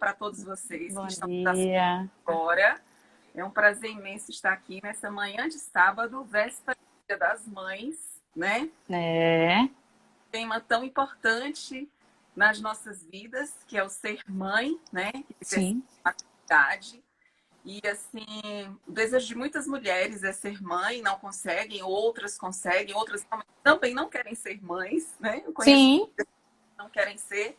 para todos vocês Bom que estão dia. agora. É um prazer imenso estar aqui nessa manhã de sábado, véspera do Dia das Mães, né? É, Tema tão importante nas nossas vidas, que é o ser mãe, né? Que exerce sim, a maternidade. E, assim, o desejo de muitas mulheres é ser mãe, não conseguem, outras também não querem ser mães, né? Eu conheço sim, que não querem ser.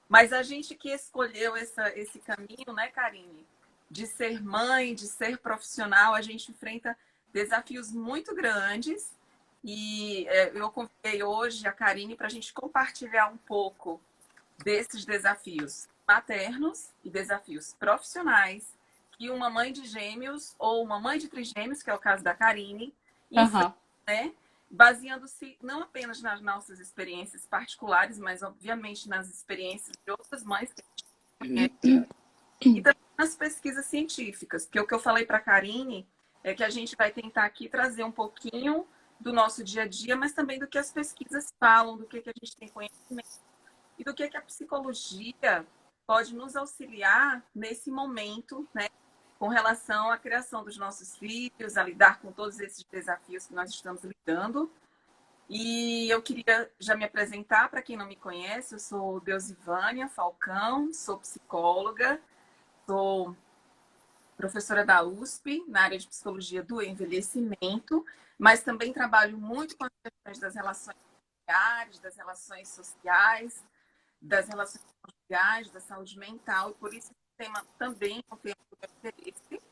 Mas a gente que escolheu esse caminho, né, Karine? De ser mãe, de ser profissional, a gente enfrenta desafios muito grandes. E eu convidei hoje a Karine para a gente compartilhar um pouco desses desafios maternos e desafios profissionais que uma mãe de gêmeos ou uma mãe de trigêmeos, que é o caso da Karine, enfrenta, aham, né? Baseando-se não apenas nas nossas experiências particulares, mas obviamente nas experiências de outras mães que a gente conhece e também nas pesquisas científicas, porque o que eu falei para a Karine é que a gente vai tentar aqui trazer um pouquinho do nosso dia a dia, mas também do que as pesquisas falam, do que a gente tem conhecimento e do que a psicologia pode nos auxiliar nesse momento, né, com relação à criação dos nossos filhos, a lidar com todos esses desafios que nós estamos lidando. E eu queria já me apresentar para quem não me conhece. Eu sou Deusivânia Falcão, sou psicóloga, sou professora da USP na área de psicologia do envelhecimento, mas também trabalho muito com as questões das relações familiares, das relações sociais, das relações conjugais, da saúde mental, e por isso esse tema também é um tema do meu interesse.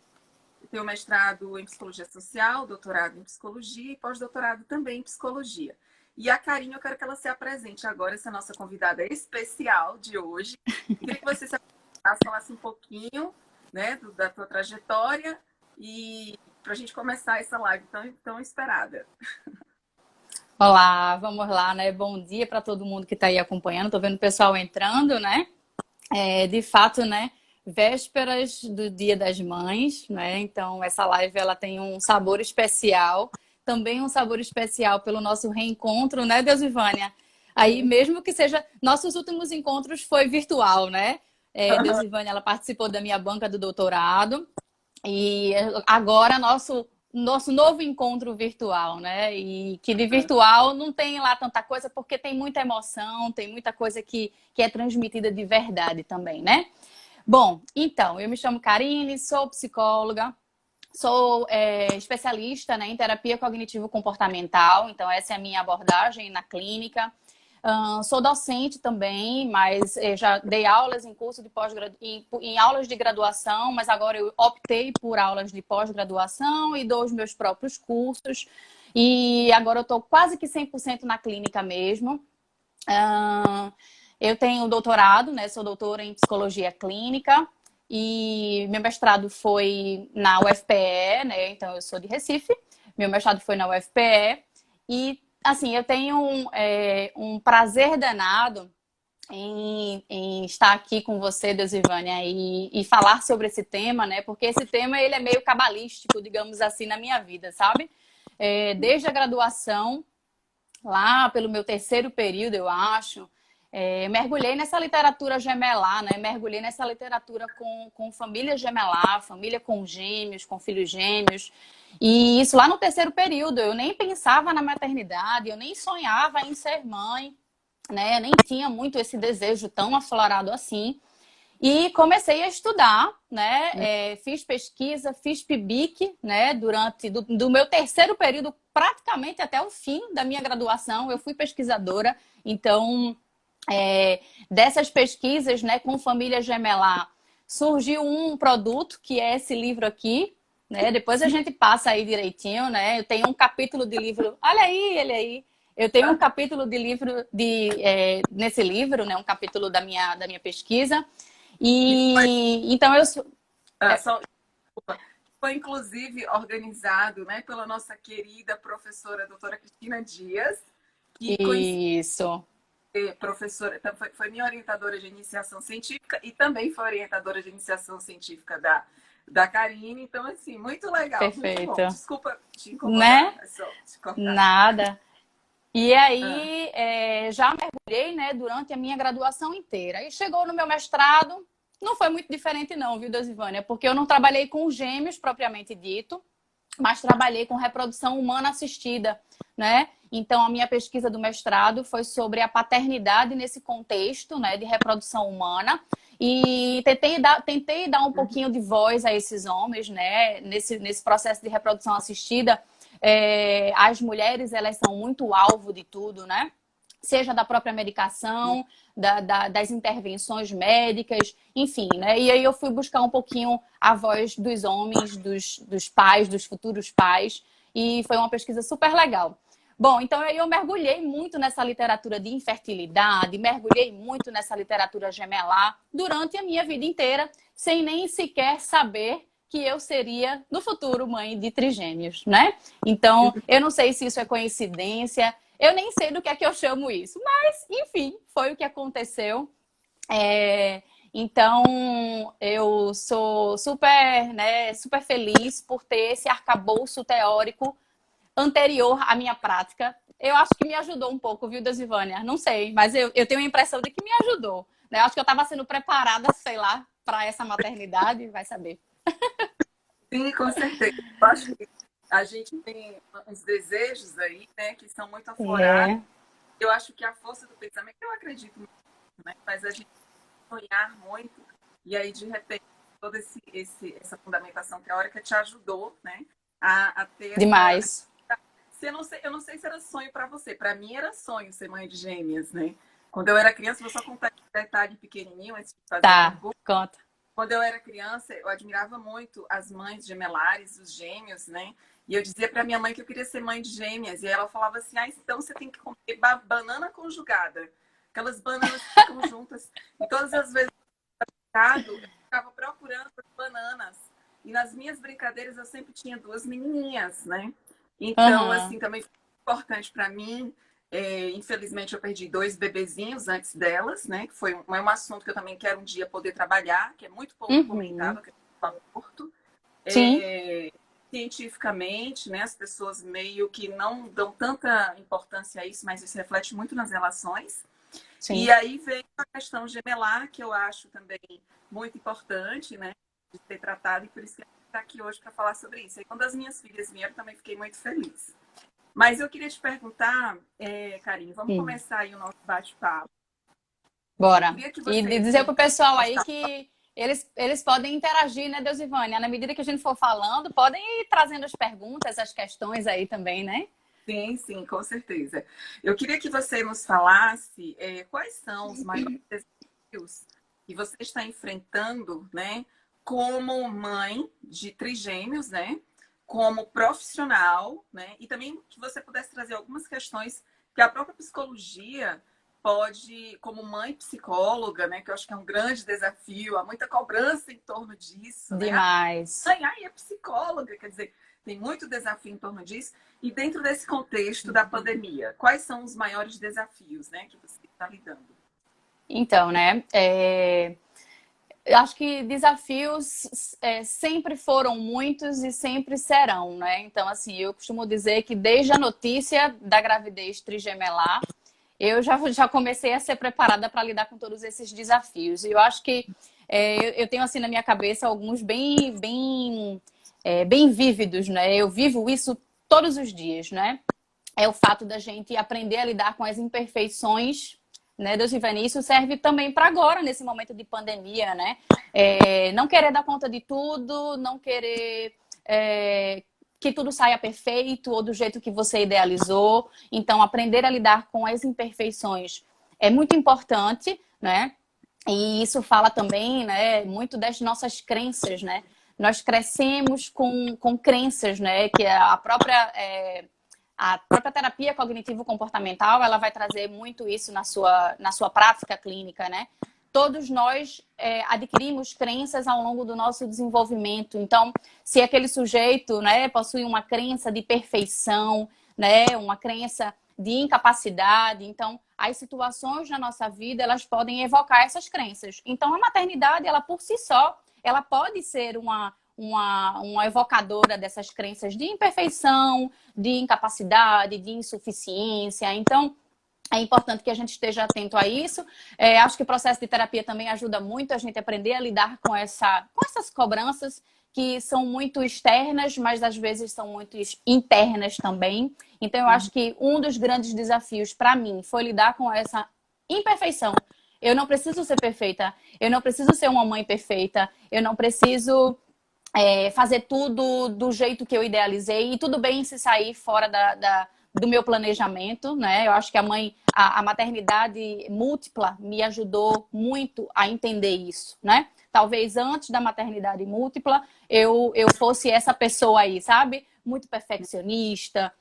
Eu tenho mestrado em psicologia social, doutorado em psicologia e pós-doutorado também em psicologia. E a Karine, eu quero que ela se apresente agora, essa nossa convidada especial de hoje. Queria que você se apresentasse, falasse um pouquinho, né, da tua trajetória e para a gente começar essa live tão esperada. olá, vamos lá, né? Bom dia para todo mundo que está aí acompanhando. Tô vendo o pessoal entrando, né? De fato, né? Vésperas do Dia das Mães, né? Então, essa live ela tem um sabor especial, também um sabor especial pelo nosso reencontro, né, Deusivânia? Aí, mesmo que seja, nossos últimos encontros foi virtual, né? Deusivânia, ela participou da minha banca do doutorado. E agora nosso novo encontro virtual, né? E que de virtual não tem lá tanta coisa, porque tem muita emoção, tem muita coisa que é transmitida de verdade também, né? Bom, então, eu me chamo Karine, sou psicóloga, sou especialista, né, em terapia cognitivo-comportamental, então essa é a minha abordagem na clínica. Sou docente também, mas já dei aulas em curso de em aulas de graduação, mas agora eu optei por aulas de pós-graduação e dou os meus próprios cursos. E agora eu estou quase que 100% na clínica mesmo. Eu tenho doutorado, né? Sou doutora em psicologia clínica e meu mestrado foi na UFPE, né? Então eu sou de Recife. Meu mestrado foi na UFPE e assim eu tenho um prazer danado em estar aqui com você, Deusivânia, e falar sobre esse tema, né? Porque esse tema ele é meio cabalístico, digamos assim, na minha vida, sabe? Desde a graduação, lá pelo meu terceiro período, eu acho, mergulhei nessa literatura gemelar, né? Mergulhei nessa literatura com família gemelar, família com gêmeos, com filhos gêmeos. E isso lá no terceiro período. Eu nem pensava na maternidade, eu nem sonhava em ser mãe, né? Eu nem tinha muito esse desejo tão aflorado assim. E comecei a estudar, né? Fiz pesquisa, fiz PIBIC, né? Durante do meu terceiro período, praticamente até o fim da minha graduação, eu fui pesquisadora. Então, dessas pesquisas, né, com família gemelar, surgiu um produto que é esse livro aqui, né? Depois a gente passa aí direitinho, né? Eu tenho um capítulo de livro, olha aí, ele aí. Eu tenho um capítulo de livro nesse livro, né? Um capítulo da minha pesquisa. E foi, E então eu sou. desculpa, foi inclusive organizado, né, pela nossa querida professora doutora Cristina Dias, que conheci Isso, professora, foi minha orientadora de iniciação científica e também foi orientadora de iniciação científica da Karine. Então, assim, muito legal, muito bom. perfeito. Desculpa te incomodar, Né? é só te cortar. Nada. E Ah, aí já mergulhei, né, durante a minha graduação inteira. E chegou no meu mestrado, não foi muito diferente não, viu, Dosivânia? Porque eu não trabalhei com gêmeos propriamente dito, mas trabalhei com reprodução humana assistida, né? Então, a minha pesquisa do mestrado foi sobre a paternidade nesse contexto, né, de reprodução humana. E tentei dar um pouquinho de voz a esses homens, né? Nesse processo de reprodução assistida, as mulheres, elas são muito alvo de tudo, né? Seja da própria medicação, das intervenções médicas, enfim, né? E aí eu fui buscar um pouquinho a voz dos homens, dos pais, dos futuros pais, e foi uma pesquisa super legal. Bom, então aí eu mergulhei muito nessa literatura de infertilidade, mergulhei muito nessa literatura gemelar durante a minha vida inteira, sem nem sequer saber que eu seria, no futuro, mãe de trigêmeos, né? Então, eu não sei se isso é coincidência, eu nem sei do que é que eu chamo isso, mas, enfim, foi o que aconteceu. Então, eu sou super, né, super feliz por ter esse arcabouço teórico anterior à minha prática. Eu acho que me ajudou um pouco, viu, Dosivânia? Não sei, mas eu tenho a impressão de que me ajudou. Né? Eu acho que eu estava sendo preparada, sei lá, para essa maternidade, vai saber. Sim, com certeza. Eu acho que a gente tem uns desejos aí, né, que são muito aflorados. Eu acho que a força do pensamento, eu acredito muito, né, mas a gente sonhar muito, e aí, de repente, toda essa fundamentação teórica te ajudou, né, a ter demais. Eu não sei se era sonho para você. Para mim era sonho ser mãe de gêmeas, né? Quando eu era criança, vou só contar um detalhe pequenininho antes de fazer a pergunta. Conta. Quando eu era criança, eu admirava muito as mães gemelares, os gêmeos, né? E eu dizia para minha mãe que eu queria ser mãe de gêmeas. E ela falava assim, então você tem que comer banana conjugada. Aquelas bananas que ficam juntas. E todas as vezes eu ficava procurando as bananas. E nas minhas brincadeiras eu sempre tinha duas menininhas, né? Então, assim, também foi importante para mim. Infelizmente, eu perdi 2 bebezinhos antes delas, né? Que foi um assunto que eu também quero um dia poder trabalhar, que é muito pouco comentado, que é o aborto. Cientificamente, né? As pessoas meio que não dão tanta importância a isso, mas isso reflete muito nas relações. Sim. E aí veio a questão gemelar, que eu acho também muito importante, né? De ser tratado, e por isso que está aqui hoje para falar sobre isso. E quando as minhas filhas vieram, também fiquei muito feliz. Mas eu queria te perguntar, Karine, vamos começar aí o nosso bate-papo. Bora. E dizer para o pessoal aí que eles podem interagir, né, Dosivânia? Na medida que a gente for falando, podem ir trazendo as perguntas, as questões aí também, né? Sim, sim, com certeza. Eu queria que você nos falasse quais são os maiores desafios que você está enfrentando, né, como mãe de trigêmeos, né, como profissional, né, e também que você pudesse trazer algumas questões que a própria psicologia pode, como mãe psicóloga, né, que eu acho que é um grande desafio, há muita cobrança em torno disso. Demais. Né? Ai, é psicóloga, quer dizer, tem muito desafio em torno disso. E dentro desse contexto da pandemia, quais são os maiores desafios, né, que você está lidando? Então, né, eu acho que desafios sempre foram muitos e sempre serão, né? Então, assim, eu costumo dizer que desde a notícia da gravidez trigemelar, eu já comecei a ser preparada para lidar com todos esses desafios. E eu acho que eu tenho, assim, na minha cabeça alguns bem vívidos, né? Eu vivo isso todos os dias, né? É o fato da gente aprender a lidar com as imperfeições, né, Dosivânia? Isso serve também para agora, nesse momento de pandemia, né? Não querer dar conta de tudo, não querer que tudo saia perfeito ou do jeito que você idealizou. Então, aprender a lidar com as imperfeições é muito importante, né? E isso fala também, né, muito das nossas crenças, né? Nós crescemos com crenças, né? Que a própria terapia cognitivo-comportamental, ela vai trazer muito isso na sua prática clínica, né? Todos nós adquirimos crenças ao longo do nosso desenvolvimento. Então, se aquele sujeito, né, possui uma crença de perfeição, né, uma crença de incapacidade, então as situações na nossa vida, elas podem evocar essas crenças. Então, a maternidade, ela por si só, ela pode ser uma evocadora dessas crenças de imperfeição, de incapacidade, de insuficiência. Então, é importante que a gente esteja atento a isso. Acho que o processo de terapia também ajuda muito a gente a aprender a lidar com essas cobranças que são muito externas, mas às vezes são muito internas também. Então, eu acho que um dos grandes desafios para mim foi lidar com essa imperfeição. Eu não preciso ser perfeita, eu não preciso ser uma mãe perfeita, eu não preciso fazer tudo do jeito que eu idealizei, e tudo bem se sair fora do meu planejamento, né? Eu acho que a maternidade múltipla me ajudou muito a entender isso, né? Talvez antes da maternidade múltipla eu fosse essa pessoa aí, sabe? Muito perfeccionista,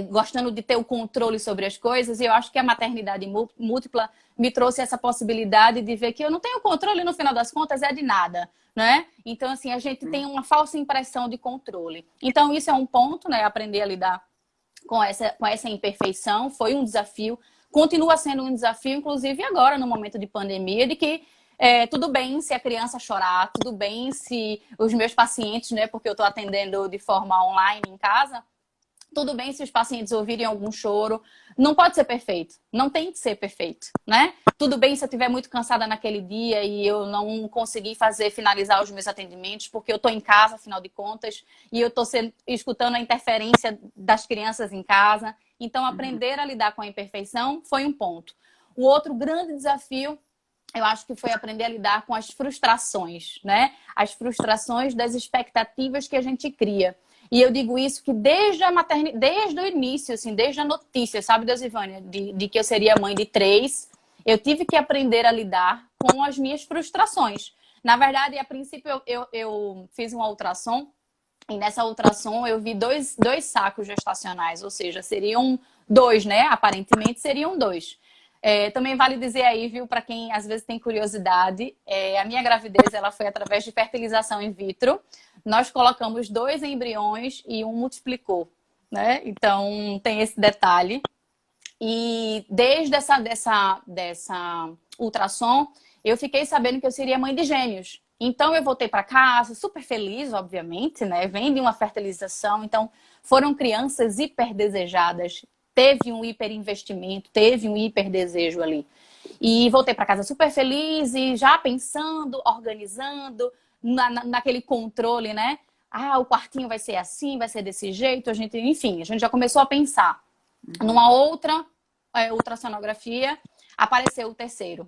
gostando de ter o controle sobre as coisas, e eu acho que a maternidade múltipla me trouxe essa possibilidade de ver que eu não tenho controle, no final das contas, de nada, né? Então, assim, a gente tem uma falsa impressão de controle. Então, isso é um ponto, né? Aprender a lidar com essa imperfeição foi um desafio, continua sendo um desafio, inclusive agora, no momento de pandemia, de que tudo bem se a criança chorar, tudo bem se os meus pacientes, né? Porque eu estou atendendo de forma online em casa, tudo bem se os pacientes ouvirem algum choro. Não pode ser perfeito. Não tem que ser perfeito, né? Tudo bem se eu estiver muito cansada naquele dia e eu não conseguir finalizar os meus atendimentos, porque eu estou em casa, afinal de contas, e eu estou escutando a interferência das crianças em casa. Então, aprender a lidar com a imperfeição foi um ponto. O outro grande desafio, eu acho que foi aprender a lidar com as frustrações, né? As frustrações das expectativas que a gente cria. E eu digo isso que desde o início, assim, desde a notícia, sabe, Deusivânia, de que eu seria mãe de 3, eu tive que aprender a lidar com as minhas frustrações. Na verdade, a princípio, eu fiz uma ultrassom, e nessa ultrassom eu vi dois sacos gestacionais, ou seja, seriam 2, né? Aparentemente seriam 2. Também vale dizer aí, viu, para quem às vezes tem curiosidade, a minha gravidez ela foi através de fertilização in vitro. Nós colocamos 2 embriões e um multiplicou, né? Então tem esse detalhe. E desde dessa ultrassom, eu fiquei sabendo que eu seria mãe de gêmeos. Então eu voltei para casa super feliz, obviamente, né? Vem de uma fertilização, então foram crianças hiper desejadas. Teve um hiperinvestimento, teve um hiperdesejo ali. E voltei para casa super feliz e já pensando, organizando, naquele controle, né? Ah, o quartinho vai ser assim, vai ser desse jeito. Enfim, a gente já começou a pensar. Numa outra ultrassonografia, apareceu o terceiro.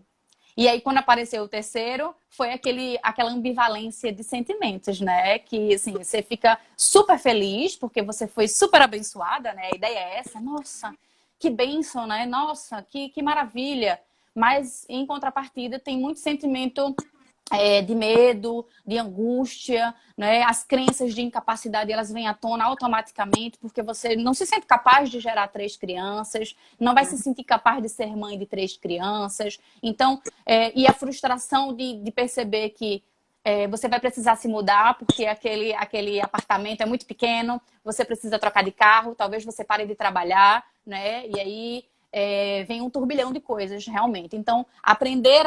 E aí, quando apareceu o terceiro, foi aquela ambivalência de sentimentos, né? Que, assim, você fica super feliz, porque você foi super abençoada, né? A ideia é essa. Nossa, que bênção, né? Nossa, que maravilha. Mas, em contrapartida, tem muito sentimento de medo, de angústia, né? As crenças de incapacidade, elas vêm à tona automaticamente, porque você não se sente capaz de gerar 3 crianças, não vai se sentir capaz de ser mãe de 3 crianças. Então, e a frustração de perceber que você vai precisar se mudar, porque aquele apartamento é muito pequeno, você precisa trocar de carro, talvez você pare de trabalhar, né? E aí vem um turbilhão de coisas, realmente. Então, aprender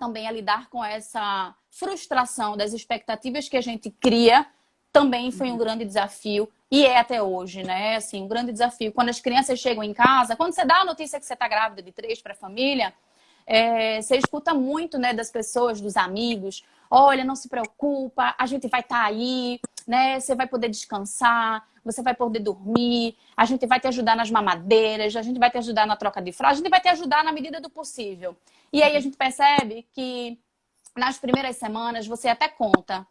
também a lidar com essa frustração das expectativas que a gente cria também foi um grande desafio e é até hoje, né? Assim, um grande desafio. Quando as crianças chegam em casa, quando você dá a notícia que você está grávida de 3 para a família, você escuta muito, né, das pessoas, dos amigos. Olha, não se preocupa, a gente vai estar aí, né? Você vai poder descansar, você vai poder dormir, a gente vai te ajudar nas mamadeiras, a gente vai te ajudar na troca de fralda, a gente vai te ajudar na medida do possível. E aí a gente percebe que nas primeiras semanas você até conta,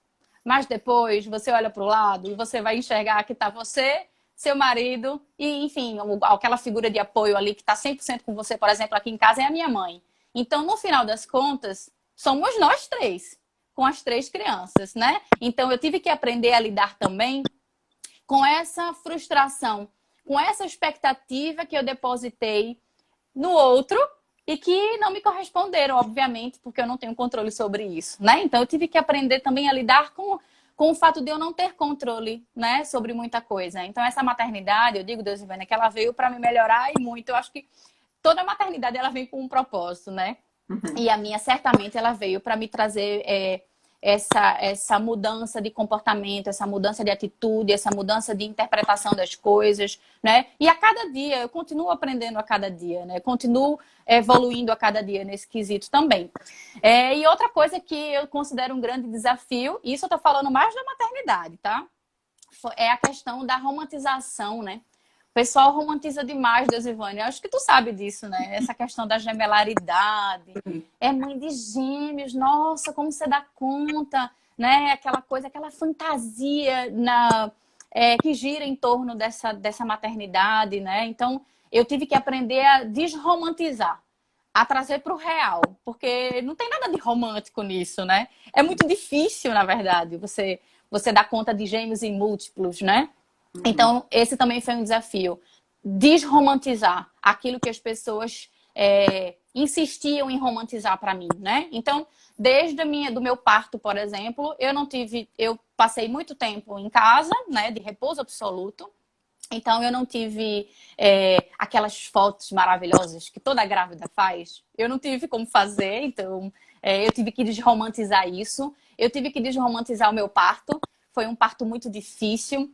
mas depois você olha para o lado e você vai enxergar que está você, seu marido e, enfim, aquela figura de apoio ali que está 100% com você, por exemplo, aqui em casa é a minha mãe. Então, no final das contas, somos nós 3, com as 3 crianças, né? Então, eu tive que aprender a lidar também com essa frustração, com essa expectativa que eu depositei no outro e que não me corresponderam, obviamente, porque eu não tenho controle sobre isso, né? Então, eu tive que aprender também a lidar com o fato de eu não ter controle, né, sobre muita coisa. Então, essa maternidade, eu digo, Deus Ivana, que ela veio para me melhorar e muito. Eu acho que toda maternidade, ela vem com um propósito, né? E a minha, certamente, ela veio para me trazer essa mudança de comportamento, essa mudança de atitude, essa mudança de interpretação das coisas, né? E a cada dia, eu continuo aprendendo a cada dia, né? Continuo evoluindo a cada dia nesse quesito também. E outra coisa que eu considero um grande desafio, e isso eu tô falando mais da maternidade, tá? É a questão da romantização, né? O pessoal romantiza demais, Deusivane. Acho que tu sabe disso, né? Essa questão da gemelaridade. É mãe de gêmeos, nossa, como você dá conta, né? Aquela coisa, aquela fantasia que gira em torno dessa maternidade, né? Então, eu tive que aprender a desromantizar, a trazer para o real, porque não tem nada de romântico nisso, né? É muito difícil, na verdade, você dar conta de gêmeos em múltiplos, né? Então, esse também foi um desafio. Desromantizar aquilo que as pessoas insistiam em romantizar para mim, né? Então, desde do meu parto, por exemplo, eu passei muito tempo em casa, né, de repouso absoluto. Então, eu não tive aquelas fotos maravilhosas que toda grávida faz. Eu não tive como fazer, então eu tive que desromantizar isso. Eu tive que desromantizar o meu parto. Foi um parto muito difícil.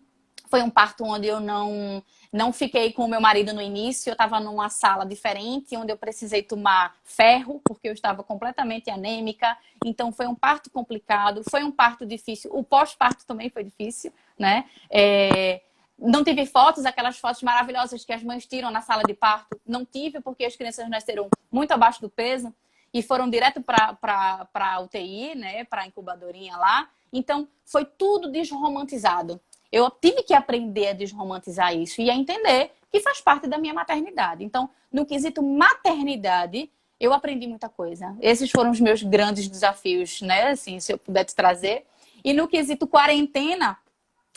Foi um parto onde eu não fiquei com o meu marido no início. Eu estava numa sala diferente, onde eu precisei tomar ferro, porque eu estava completamente anêmica. Então, foi um parto complicado. Foi um parto difícil. O pós-parto também foi difícil, né? Não tive fotos, aquelas fotos maravilhosas que as mães tiram na sala de parto. Não tive, porque as crianças nasceram muito abaixo do peso e foram direto para a UTI, né? Para a incubadorinha lá. Então, foi tudo desromantizado. Eu tive que aprender a desromantizar isso e a entender que faz parte da minha maternidade. Então, no quesito maternidade, eu aprendi muita coisa. Esses foram os meus grandes desafios, né? Assim, se eu puder te trazer. E no quesito quarentena,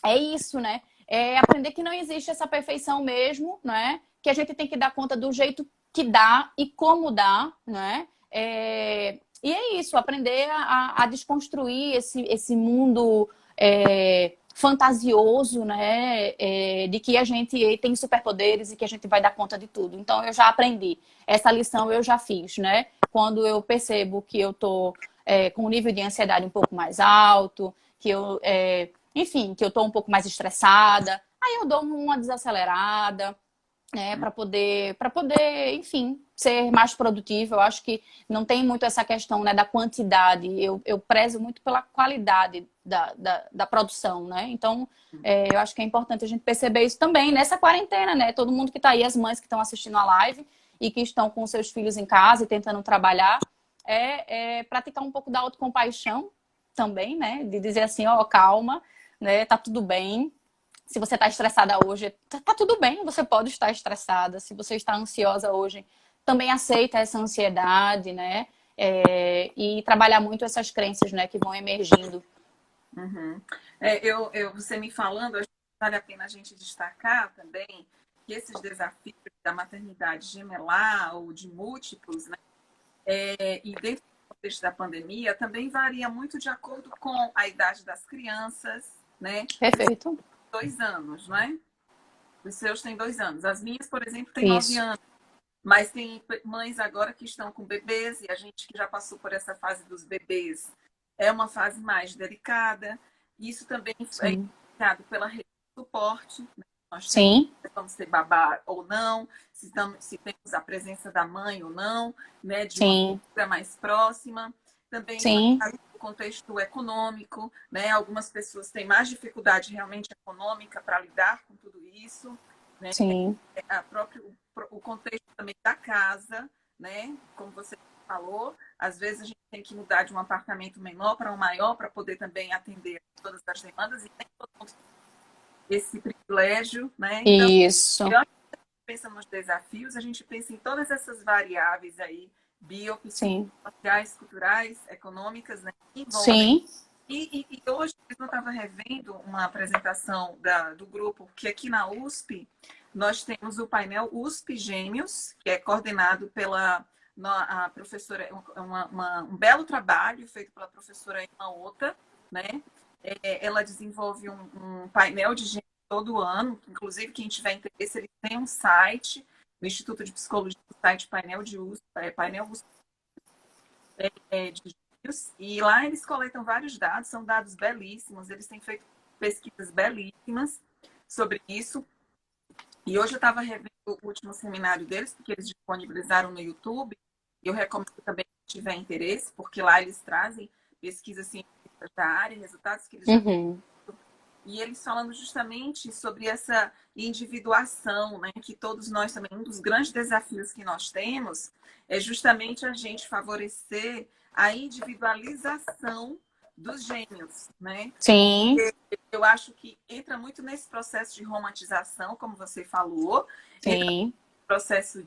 é isso, né? É aprender que não existe essa perfeição mesmo, né? Que a gente tem que dar conta do jeito que dá e como dá, né? E é isso, aprender a desconstruir esse mundo fantasioso, né? De que a gente tem superpoderes e que a gente vai dar conta de tudo. Então, eu já aprendi. Essa lição eu já fiz, né? Quando eu percebo que eu tô com um nível de ansiedade um pouco mais alto, que eu enfim, que eu tô um pouco mais estressada, aí eu dou uma desacelerada, né, para poder, enfim, ser mais produtiva. Eu acho que não tem muito essa questão, né, da quantidade. Eu prezo muito pela qualidade da produção, né? Então, eu acho que é importante a gente perceber isso também nessa quarentena, né? Todo mundo que tá aí, as mães que estão assistindo a live e que estão com seus filhos em casa e tentando trabalhar, praticar um pouco da autocompaixão também, né? De dizer assim, ó, calma, né? Tá tudo bem. Se você está estressada hoje, tá tudo bem, você pode estar estressada. Se você está ansiosa hoje, também aceita essa ansiedade, né? E trabalhar muito essas crenças, né, que vão emergindo. Uhum. Você me falando, acho que vale a pena a gente destacar também que esses desafios da maternidade gemelar ou de múltiplos, né? E dentro do contexto da pandemia, também varia muito de acordo com a idade das crianças, né? Perfeito. 2 anos, não é? Os seus têm 2 anos. As minhas, por exemplo, têm Isso. 9 anos. Mas tem mães agora que estão com bebês e a gente que já passou por essa fase dos bebês é uma fase mais delicada. Isso também é Sim. influenciado pela rede de suporte, né? Nós temos, Sim. vamos ser babá ou não, se temos a presença da mãe ou não, né? De uma Sim. figura mais próxima. Também Sim. o contexto econômico, né? Algumas pessoas têm mais dificuldade realmente econômica para lidar com tudo isso, né? Sim. O contexto também da casa, né? Como você falou, às vezes a gente tem que mudar de um apartamento menor para um maior para poder também atender todas as demandas e nem todo mundo tem esse privilégio, né? Então, Isso. eu acho que a gente pensa nos desafios, a gente pensa em todas essas variáveis aí, Sim. sociais, culturais, econômicas, né? Que envolvem. Sim. E hoje eu estava revendo uma apresentação do grupo que aqui na USP nós temos o painel USP Gêmeos, que é coordenado pela a professora, um belo trabalho feito pela professora Emma Ota, né? Ela desenvolve um painel de gêmeos todo ano, inclusive quem tiver interesse, ele tem um site, no Instituto de Psicologia, o site painel de USP, painel USP de e lá eles coletam vários dados, são dados belíssimos, eles têm feito pesquisas belíssimas sobre isso. E hoje eu estava revendo o último seminário deles, porque eles disponibilizaram no YouTube. Eu recomendo também quem tiver interesse, porque lá eles trazem pesquisas científicas da área, resultados que eles já Uhum. e eles falando justamente sobre essa individuação, né? Que todos nós também, um dos grandes desafios que nós temos é justamente a gente favorecer a individualização dos gênios, né? Sim, Eu acho que entra muito nesse processo de romantização, como você falou, entra sim, no processo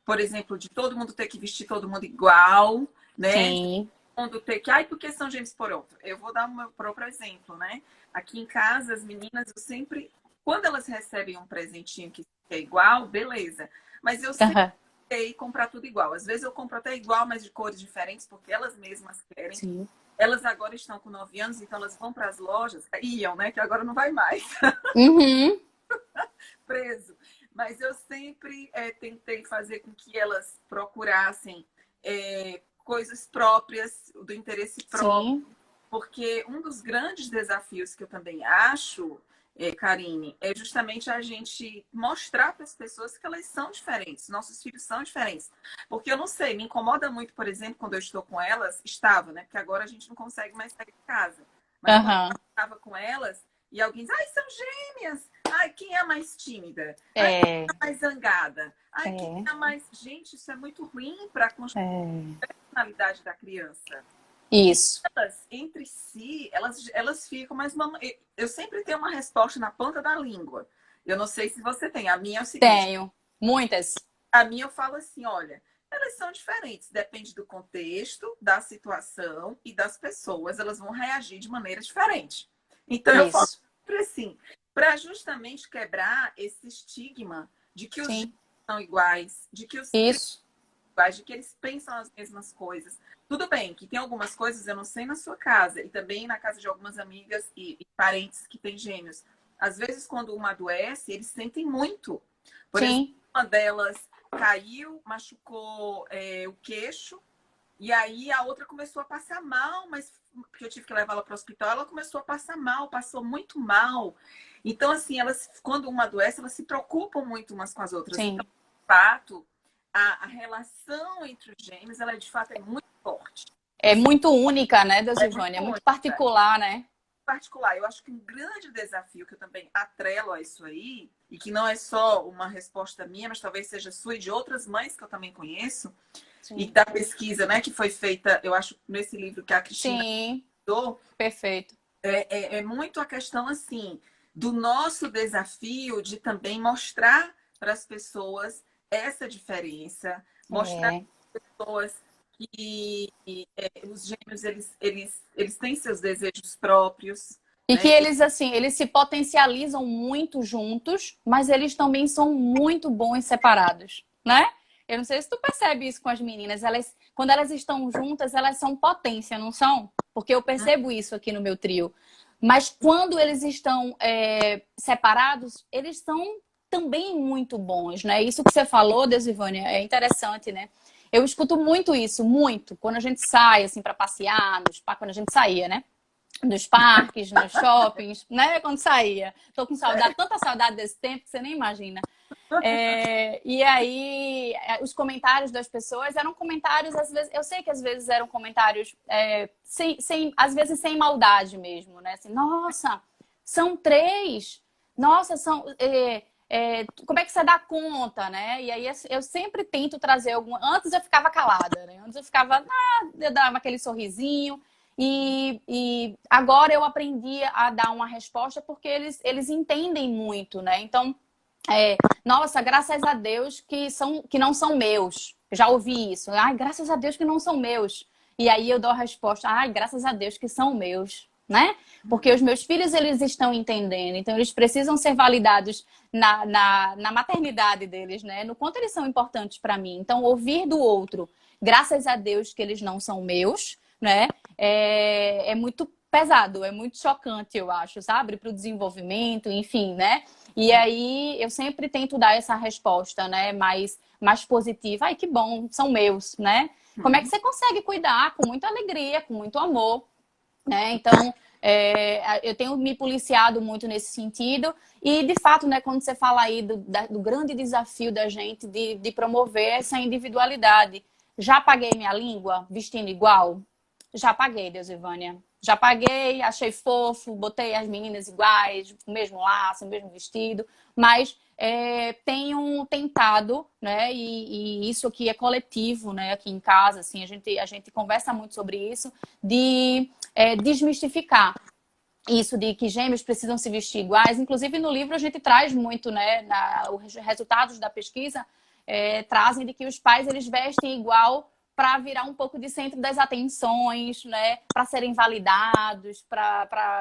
por exemplo, de todo mundo ter que vestir todo mundo igual, né? sim. Mundo ter que, ai, porque são gêmeos por outro. Eu vou dar o meu próprio exemplo, né? Aqui em casa, as meninas, eu sempre, quando elas recebem um presentinho que é igual, beleza. Mas eu sempre Aham. tentei comprar tudo igual. Às vezes eu compro até igual, mas de cores diferentes, porque elas mesmas querem. Sim. Elas agora estão com 9 anos, então elas vão para as lojas, iam, né? Que agora não vai mais, Uhum. preso. Mas eu sempre tentei fazer com que elas procurassem coisas próprias, do interesse próprio. Sim. Porque um dos grandes desafios que eu também acho, Karine, é justamente a gente mostrar para as pessoas que elas são diferentes, nossos filhos são diferentes. Porque eu não sei, me incomoda muito, por exemplo, quando eu estou com elas, estava, né? Porque agora a gente não consegue mais sair de casa. Mas quando Aham. eu estava com elas e alguém diz, ai, são gêmeas! Ai, quem é a mais tímida? Ai, quem é É, a mais zangada? Ai, quem é, é a mais. Gente, isso é muito ruim para a é. personalidade da criança. E Isso. elas, entre si, elas ficam, mas eu sempre tenho uma resposta na ponta da língua. Eu não sei se você tem. A minha é o seguinte: Tenho. Muitas. a minha eu falo assim, olha, elas são diferentes, depende do contexto, da situação e das pessoas, elas vão reagir de maneira diferente. Então eu falo Isso. sempre assim, para justamente quebrar esse estigma de que os gêneros Sim. são iguais, de que os Isso. de que eles pensam as mesmas coisas. Tudo bem, que tem algumas coisas, eu não sei na sua casa, e também na casa de algumas amigas e parentes que têm gêmeos. Às vezes, quando uma adoece, eles sentem muito. Por exemplo, Sim. uma delas caiu, machucou o queixo, e aí a outra começou a passar mal, mas porque eu tive que levá-la para o hospital, ela começou a passar mal, passou muito mal. Então, assim, elas, quando uma adoece, elas se preocupam muito umas com as outras. Então, Sim. de fato, a relação entre os gêmeos, ela de fato é muito forte. É muito única, né, É muito Deusivânia? É muito única. particular, né? Particular, eu acho que um grande desafio que eu também atrelo a isso aí, e que não é só uma resposta minha, mas talvez seja sua e de outras mães que eu também conheço, e Sim. da pesquisa, né, que foi feita, eu acho, nesse livro que a Cristina Sim. citou, Perfeito. é muito a questão, assim, do nosso desafio de também mostrar para as pessoas essa diferença, mostrar É. para as pessoas que os gêmeos, eles têm seus desejos próprios, E que né? eles, assim, eles se potencializam muito juntos, mas eles também são muito bons separados, né? Eu não sei se tu percebe isso com as meninas. Elas, quando elas estão juntas, elas são potência, não são? Porque eu percebo isso aqui no meu trio. Mas quando eles estão separados, eles são também muito bons, né? Isso que você falou, Desivânia, é interessante, né? Eu escuto muito isso, muito. Quando a gente sai, assim, para passear, quando a gente saía, né? Nos parques, nos shoppings, né? Quando saía. Tô com saudade, tanta saudade desse tempo que você nem imagina. E aí, os comentários das pessoas eram comentários, às vezes, eu sei que às vezes eram comentários às vezes sem maldade mesmo, né? Assim, nossa, são três, nossa, como é que você dá conta, né? E aí eu sempre tento trazer alguma. Antes eu ficava calada, né? Antes eu ficava, eu dava aquele sorrisinho. E agora eu aprendi a dar uma resposta porque eles entendem muito, né? Então, nossa, graças a Deus que não são meus. Já ouvi isso. Ai, graças a Deus que não são meus. E aí eu dou a resposta, ai, graças a Deus que são meus, né? Porque os meus filhos, eles estão entendendo. Então, eles precisam ser validados na maternidade deles, né? No quanto eles são importantes para mim. Então, ouvir do outro, graças a Deus que eles não são meus, né? É muito pesado, é muito chocante, eu acho, sabe? Para o desenvolvimento, enfim, né? E aí eu sempre tento dar essa resposta, né? Mais positiva. Ai, que bom, são meus, né? como é que você consegue cuidar com muita alegria, com muito amor, né? Então, eu tenho me policiado muito nesse sentido e, de fato, né, quando você fala aí do grande desafio da gente de promover essa individualidade, já paguei minha língua vestindo igual? Já paguei, Deusivânia. Já paguei, achei fofo, botei as meninas iguais, o mesmo laço, o mesmo vestido, mas tenho tentado, né? E isso aqui é coletivo, né? Aqui em casa, assim, a gente conversa muito sobre isso, de desmistificar isso de que gêmeos precisam se vestir iguais. Inclusive, no livro a gente traz muito, né? Os resultados da pesquisa trazem de que os pais eles vestem igual para virar um pouco de centro das atenções, né? Para serem validados,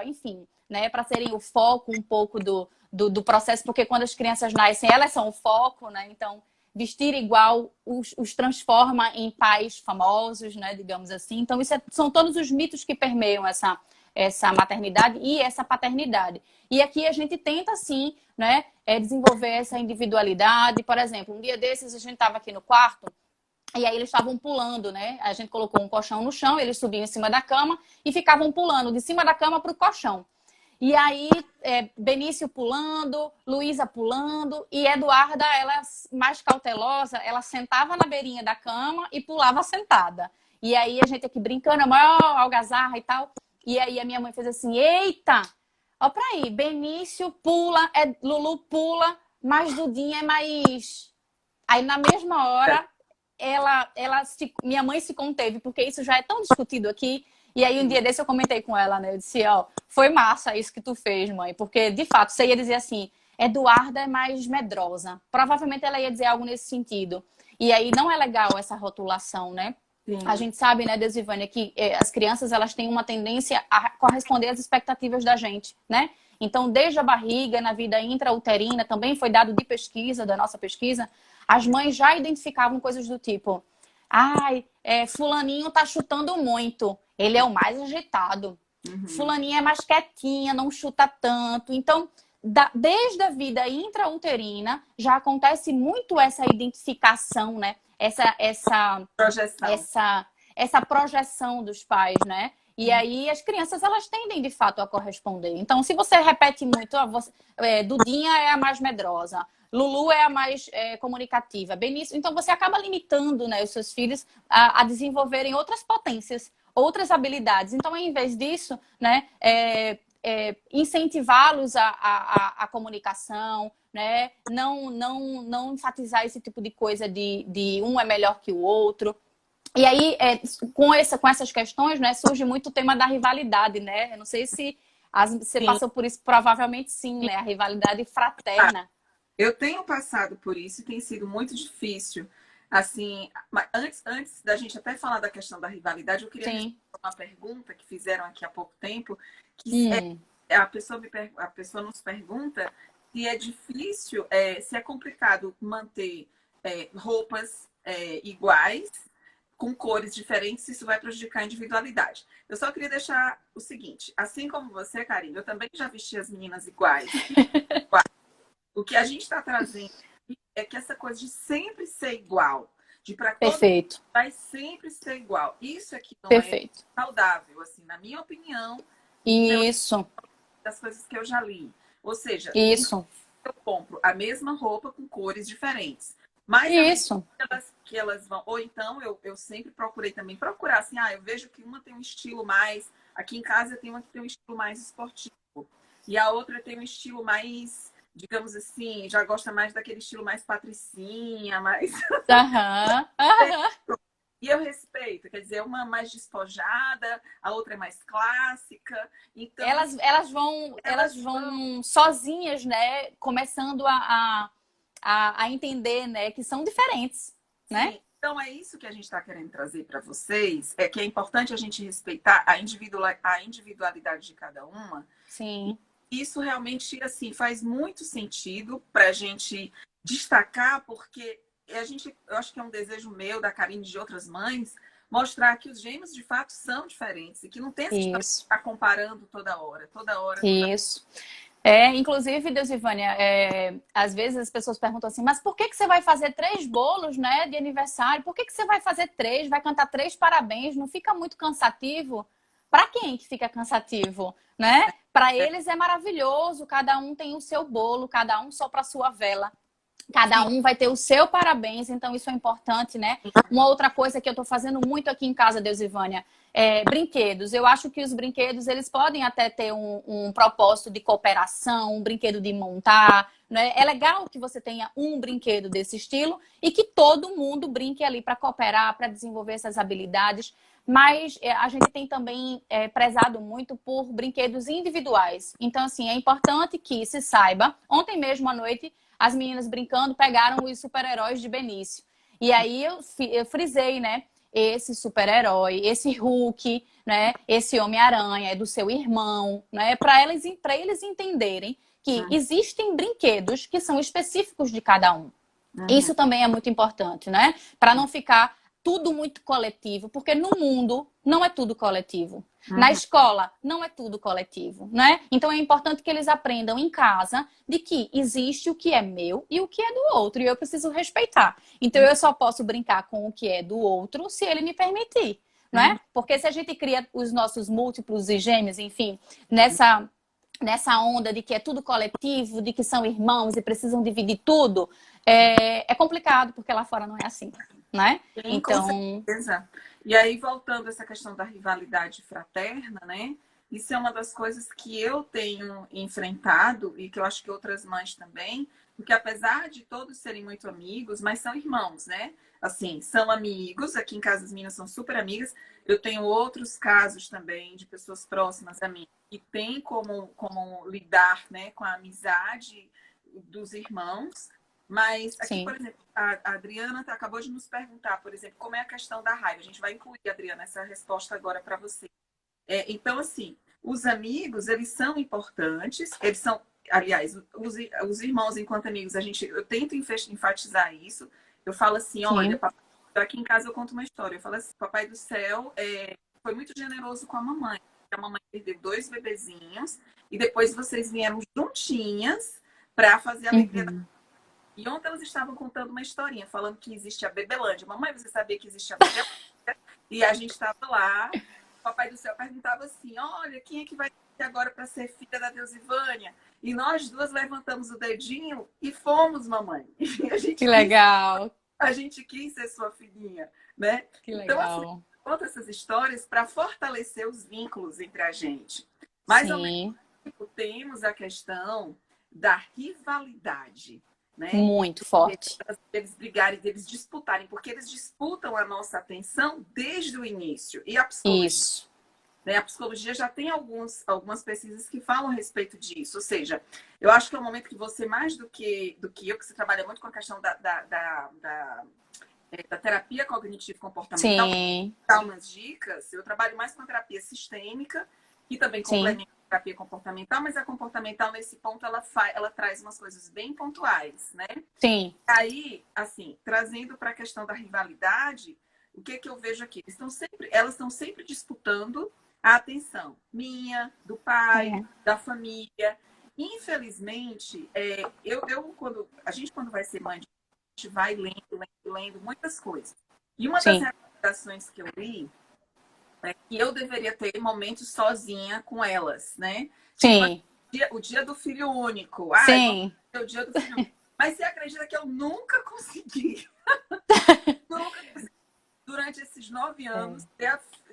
enfim, né? Para serem o foco um pouco do processo, porque quando as crianças nascem, elas são o foco, né? Então, vestir igual os transforma em pais famosos, né? Digamos assim. Então, são todos os mitos que permeiam essa maternidade e essa paternidade. E aqui a gente tenta, sim, né, desenvolver essa individualidade. Por exemplo, um dia desses a gente estava aqui no quarto e aí eles estavam pulando, né? A gente colocou um colchão no chão, eles subiam em cima da cama e ficavam pulando de cima da cama para o colchão. E aí, Benício pulando, Luísa pulando e Eduarda, ela mais cautelosa, ela sentava na beirinha da cama e pulava sentada. E aí a gente aqui brincando, a maior algazarra e tal. E aí a minha mãe fez assim, eita, ó pra aí, Benício pula, Lulu pula, mas Dudinha é mais... Aí na mesma hora, minha mãe se conteve, porque isso já é tão discutido aqui. E aí um dia desse eu comentei com ela, né? Eu disse, ó, foi massa isso que tu fez, mãe. Porque, de fato, você ia dizer assim, Eduarda é mais medrosa. Provavelmente ela ia dizer algo nesse sentido. E aí não é legal essa rotulação, né? Sim. A gente sabe, né, Deusivânia, que as crianças elas têm uma tendência a corresponder às expectativas da gente, né? Então, desde a barriga, na vida intrauterina, também foi dado de pesquisa, da nossa pesquisa, as mães já identificavam coisas do tipo, ai, fulaninho tá chutando muito, ele é o mais agitado. Uhum. Fulaninha é mais quietinha, não chuta tanto. Então, desde a vida intrauterina, já acontece muito essa identificação, né? Essa projeção dos pais, né? E aí as crianças, elas tendem, de fato, a corresponder. Então, se você repete muito, Dudinha é a mais medrosa, Lulu é a mais comunicativa, Benício... Então, você acaba limitando, né, os seus filhos a desenvolverem outras potências, outras habilidades. Então, ao invés disso, né, incentivá-los a comunicação, né? Não enfatizar esse tipo de coisa de um é melhor que o outro. E aí, com essas questões, né, surge muito o tema da rivalidade, né? Eu não sei se você passou por isso, provavelmente sim, né? A rivalidade fraterna. Eu tenho passado por isso e tem sido muito difícil. Assim, mas antes da gente até falar da questão da rivalidade, eu queria responder uma pergunta que fizeram aqui há pouco tempo, que a pessoa nos pergunta se é difícil, se é complicado manter roupas iguais, com cores diferentes, se isso vai prejudicar a individualidade. Eu só queria deixar o seguinte, assim como você, Karine, eu também já vesti as meninas iguais. O que a gente está trazendo é que essa coisa de sempre ser igual, de para todo mundo vai sempre ser igual. Isso aqui não é saudável, assim, na minha opinião. Isso. Das coisas que eu já li. Ou seja, isso. Eu compro a mesma roupa com cores diferentes. Mas isso. Que elas vão. Ou então eu sempre procurei também procurar assim, eu vejo que uma tem um estilo mais. Aqui em casa tem uma que tem um estilo mais esportivo. E a outra tem um estilo mais, digamos assim, já gosta mais daquele estilo mais patricinha, mais. E eu respeito, quer dizer, uma mais despojada, a outra é mais clássica. Então elas vão sozinhas, né, começando a entender, né, que são diferentes, né? Sim. Então é isso que a gente está querendo trazer para vocês, é que é importante a gente respeitar a individualidade de cada uma. Sim. Isso realmente assim faz muito sentido para a gente destacar, porque eu acho que é um desejo meu, da Karine e de outras mães, mostrar que os gêmeos de fato são diferentes e que não tem essa história de estar comparando toda hora. Isso. Inclusive, Deusivânia, às vezes as pessoas perguntam assim, mas por que que você vai fazer 3 bolos, né, de aniversário? Por que que você vai fazer 3? Vai cantar 3 parabéns? Não fica muito cansativo? Para quem que fica cansativo, né? Para eles é maravilhoso, cada um tem o seu bolo, cada um sopra a sua vela. Cada Sim. um vai ter o seu parabéns, então isso é importante, né? Uma outra coisa que eu tô fazendo muito aqui em casa, Deusivânia, brinquedos. Eu acho que os brinquedos, eles podem até ter um propósito de cooperação, um brinquedo de montar, né? É legal que você tenha um brinquedo desse estilo e que todo mundo brinque ali para cooperar, para desenvolver essas habilidades. Mas a gente tem também prezado muito por brinquedos individuais. Então, assim, é importante que se saiba. Ontem mesmo à noite, as meninas brincando pegaram os super-heróis de Benício. E aí eu frisei, né? Esse super-herói, esse Hulk, né? Esse Homem-Aranha é do seu irmão, né? Para eles entenderem que existem brinquedos que são específicos de cada um. Isso também é muito importante, né? Para não ficar tudo muito coletivo, porque no mundo não é tudo coletivo. Na escola não é tudo coletivo, né? Então é importante que eles aprendam em casa de que existe o que é meu e o que é do outro, e eu preciso respeitar. Então eu só posso brincar com o que é do outro se ele me permitir, né? Porque se a gente cria os nossos múltiplos e gêmeos, enfim, nessa onda de que é tudo coletivo, de que são irmãos e precisam dividir tudo, é complicado, porque lá fora não é assim, né? Sim, com Então, certeza. E aí, voltando a essa questão da rivalidade fraterna, né? Isso é uma das coisas que eu tenho enfrentado e que eu acho que outras mães também, porque apesar de todos serem muito amigos, mas são irmãos, né? Assim, são amigos, aqui em casa as meninas são super amigas. Eu tenho outros casos também de pessoas próximas a mim que têm como lidar, né, com a amizade dos irmãos. Mas aqui, por sim, exemplo, a Adriana acabou de nos perguntar, por exemplo, como é a questão da raiva. A gente vai incluir, Adriana, essa resposta agora para você. Então, assim, os amigos, eles são importantes, eles são, aliás, os irmãos enquanto amigos, eu tento enfatizar isso. Eu falo assim, olha, sim. papai, aqui em casa eu conto uma história. Eu falo assim, Papai do Céu foi muito generoso com a mamãe. A mamãe perdeu 2 bebezinhos e depois vocês vieram juntinhas para fazer a alegria da. Uhum. E ontem elas estavam contando uma historinha, falando que existe a Bebelândia. Mamãe, você sabia que existe a Bebelândia? E a gente estava lá, o Papai do Céu perguntava assim, olha, quem é que vai ser agora para ser filha da Deusivânia? E nós duas levantamos o dedinho e fomos, mamãe. E Que legal, a gente quis ser sua filhinha, né? que Então, assim, legal. conta essas histórias para fortalecer os vínculos entre a gente. Mas, ao mesmo Sim, tempo, temos a questão da rivalidade, né? muito forte. Deles brigarem, deles disputarem, porque eles disputam a nossa atenção desde o início. E a psicologia, Isso. né? A psicologia já tem algumas pesquisas que falam a respeito disso. Ou seja, eu acho que é um momento que você, mais do que eu, que você trabalha muito com a questão da terapia cognitivo-comportamental, Sim, dar umas dicas. Eu trabalho mais com a terapia sistêmica, que também sim, complementa a terapia comportamental, mas a comportamental, nesse ponto, ela traz umas coisas bem pontuais, né? sim. Aí, assim, trazendo para a questão da rivalidade, o que que eu vejo aqui? Elas estão sempre disputando a atenção minha, do pai, É. da família. Infelizmente, quando vai ser mãe, a gente vai lendo muitas coisas. E uma das Sim, recomendações que eu li é que eu deveria ter momentos sozinha com elas, né? Tipo, sim, o dia do filho único. Ai, vamos sim. ter o dia do filho único. Mas você acredita que eu nunca consegui, nunca consegui, durante esses 9 É. anos,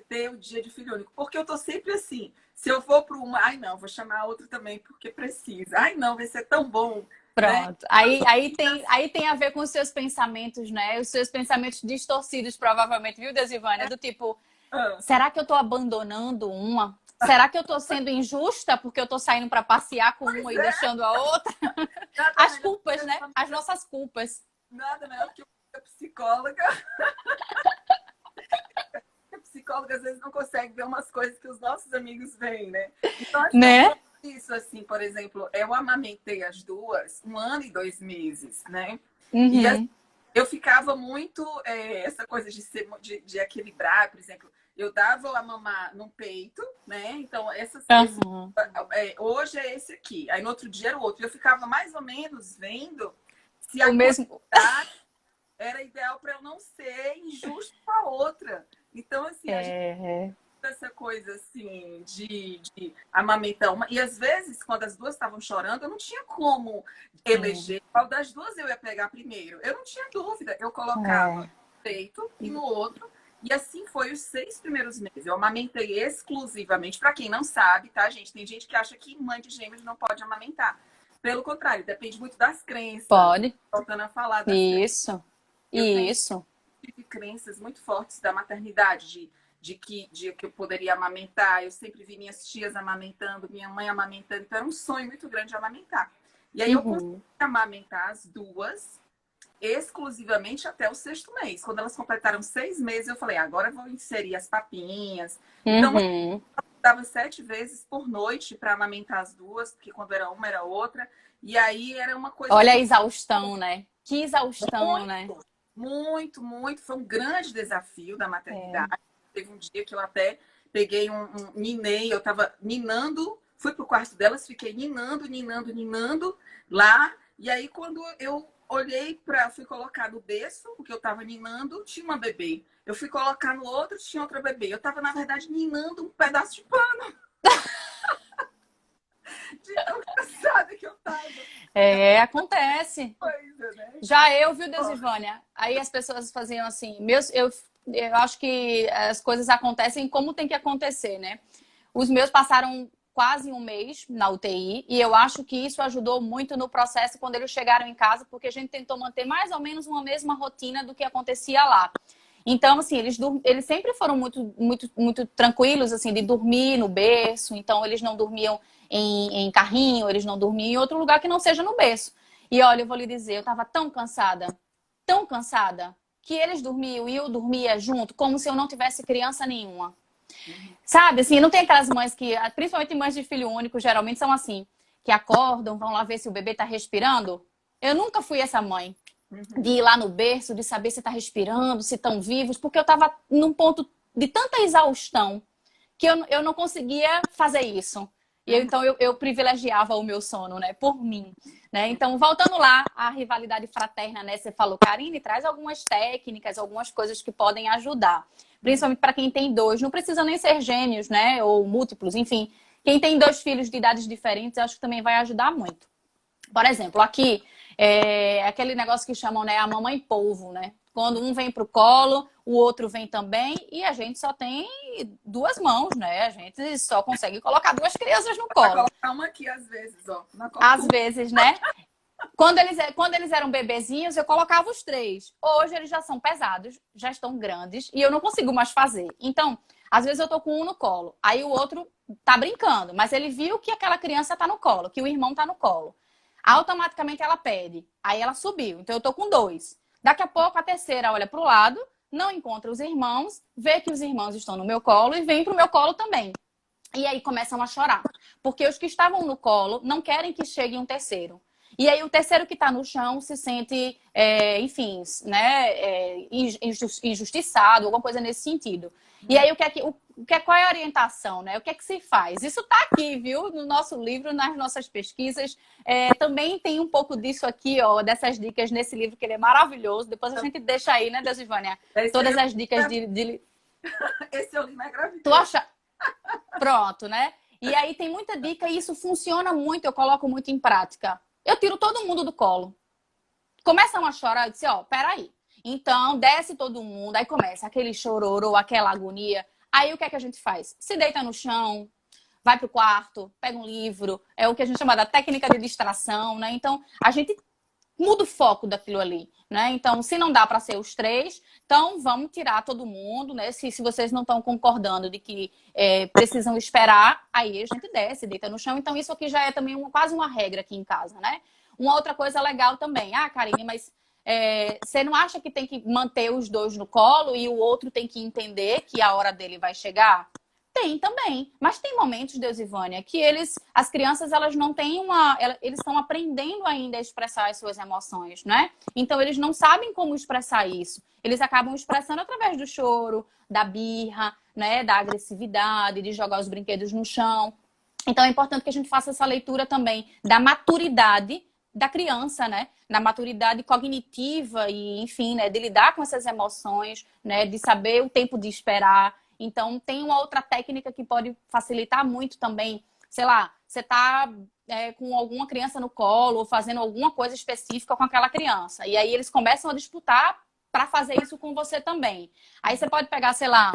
ter o dia de filho único? Porque eu tô sempre assim. Se eu for para uma, ai não, vou chamar a outra também porque precisa. Ai não, vai ser tão bom, né? Pronto. Aí tem a ver com os seus pensamentos, né? Os seus pensamentos distorcidos, provavelmente, viu, Desivânia? Do tipo, Ah, será que eu tô abandonando uma? Será que eu tô sendo injusta porque eu tô saindo para passear com pois uma e é, deixando a outra? nada As melhor culpas, né? As nossas culpas. que a psicóloga. A psicóloga às vezes não consegue ver umas coisas que os nossos amigos veem, né? Então, acho que é um Né? pouco isso, assim, por exemplo, eu amamentei as duas 1 ano e 2 meses, né? E assim, Uhum. eu ficava muito essa coisa de equilibrar, por exemplo. eu dava a mamar no peito, né? Então, Aham. hoje é esse aqui. Aí no outro dia era o outro. Eu ficava mais ou menos vendo se O a mesmo. quantidade era ideal para eu não ser injusto com a outra. Então, assim, a gente É, tem essa coisa assim de amamentar uma. E às vezes, quando as duas estavam chorando, eu não tinha como eleger qual das duas eu ia pegar primeiro. Eu não tinha dúvida. Eu colocava é. no peito e no outro. E assim foi os 6 primeiros meses. Eu amamentei exclusivamente. Para quem não sabe, tá, gente? Tem gente que acha que mãe de gêmeos não pode amamentar. Pelo contrário, depende muito das crenças. Pode. Voltando a falar das crenças. Isso. Eu sempre Isso. tive crenças muito fortes da maternidade, de que eu poderia amamentar. Eu sempre vi minhas tias amamentando, minha mãe amamentando. Então era um sonho muito grande amamentar. E aí eu consegui Uhum. amamentar as duas exclusivamente até o 6º mês. Quando elas completaram 6 meses, eu falei, agora eu vou inserir as papinhas. Então, eu Uhum. dava 7 vezes por noite para amamentar as duas, porque quando era uma, era outra. E aí era uma coisa Olha a assim, exaustão, né? Que exaustão, né? muito, muito, muito. Foi um grande desafio da É. maternidade. Teve um dia que eu até peguei ninei, eu estava ninando, fui pro quarto delas, fiquei ninando lá. E aí, quando eu olhei fui colocar no berço, porque eu estava ninando, tinha uma bebê. Eu fui colocar no outro, tinha outra bebê. Eu estava, na verdade, ninando um pedaço de pano, de tão cansada que eu estava. É, acontece. Coisa, né? Já eu, viu, Deusivânia? Aí as pessoas faziam assim, eu acho que as coisas acontecem como tem que acontecer, né? Os meus passaram quase um mês na UTI e eu acho que isso ajudou muito no processo quando eles chegaram em casa, porque a gente tentou manter mais ou menos uma mesma rotina do que acontecia lá. Então, assim, eles sempre foram muito tranquilos, assim, de dormir no berço. Então, eles não dormiam em carrinho, eles não dormiam em outro lugar que não seja no berço. E olha, eu vou lhe dizer, eu estava tão cansada, que eles dormiam e eu dormia junto, como se eu não tivesse criança nenhuma. Sabe, assim, não tem aquelas mães que, principalmente mães de filho único, geralmente são assim, que acordam, vão lá ver se o bebê tá respirando. Eu nunca fui essa mãe de ir lá no berço, de saber se tá respirando, se estão vivos, porque eu tava num ponto de tanta exaustão que eu não conseguia fazer isso. Então eu privilegiava o meu sono, né, por mim, né? Então, voltando lá à rivalidade fraterna, né? Você falou, Karine, traz algumas técnicas, algumas coisas que podem ajudar. Principalmente para quem tem dois, não precisa nem ser gêmeos, né? Ou múltiplos, enfim. Quem tem dois filhos de idades diferentes, acho que também vai ajudar muito. Por exemplo, aqui é aquele negócio que chamam, né, a mamãe polvo, né? Quando um vem pro colo, o outro vem também e a gente só tem duas mãos, né? A gente só consegue colocar duas crianças no Pra colo. colocar uma aqui às vezes, ó. Às vezes, né? Quando eles eram bebezinhos, eu colocava os três. Hoje eles já são pesados, já estão grandes e eu não consigo mais fazer. Então, às vezes eu tô com um no colo, aí o outro tá brincando, mas ele viu que aquela criança tá no colo, que o irmão tá no colo. Automaticamente ela pede. Aí ela subiu. Então eu tô com dois. Daqui a pouco a terceira olha pro lado, não encontra os irmãos, vê que os irmãos estão no meu colo e vem pro meu colo também. E aí começam a chorar. Porque os que estavam no colo não querem que chegue um terceiro. E aí o terceiro que está no chão se sente, enfim, né, injustiçado, alguma coisa nesse sentido. E aí qual é a orientação, né? O que é que se faz? Isso está aqui, viu? No nosso livro, nas nossas pesquisas. Também tem um pouco disso aqui, ó, dessas dicas nesse livro, que ele é maravilhoso. Depois a gente deixa aí, né, Deusivânia? Todas as dicas de... Esse eu li na Tu gravidez. acha? Pronto, né? E aí tem muita dica e isso funciona muito, eu coloco muito em prática. Eu tiro todo mundo do colo. Começam a chorar, eu disse, ó, peraí. Então, desce todo mundo, aí começa aquele chororô, aquela agonia. Aí o que é que a gente faz? Se deita no chão, vai pro quarto, pega um livro, é o que a gente chama da técnica de distração, né? Então, a gente muda o foco daquilo ali, né? Então, se não dá para ser os três, então vamos tirar todo mundo, né? Se vocês não estão concordando de que precisam esperar, aí a gente desce, deita no chão. Então, isso aqui já é também quase uma regra aqui em casa, né? Uma outra coisa legal também. Ah, Karine, mas você não acha que tem que manter os dois no colo e o outro tem que entender que a hora dele vai chegar? Tem também, mas tem momentos, Deusivânia, que as crianças, elas não têm eles estão aprendendo ainda a expressar as suas emoções, né? Então, eles não sabem como expressar isso. Eles acabam expressando através do choro, da birra, né? Da agressividade, de jogar os brinquedos no chão. Então, é importante que a gente faça essa leitura também da maturidade da criança, né? Na maturidade cognitiva e, enfim, né? De lidar com essas emoções, né? De saber o tempo de esperar. Então, tem uma outra técnica que pode facilitar muito também. Sei lá, você tá com alguma criança no colo ou fazendo alguma coisa específica com aquela criança. E aí eles começam a disputar para fazer isso com você também. Aí você pode pegar, sei lá,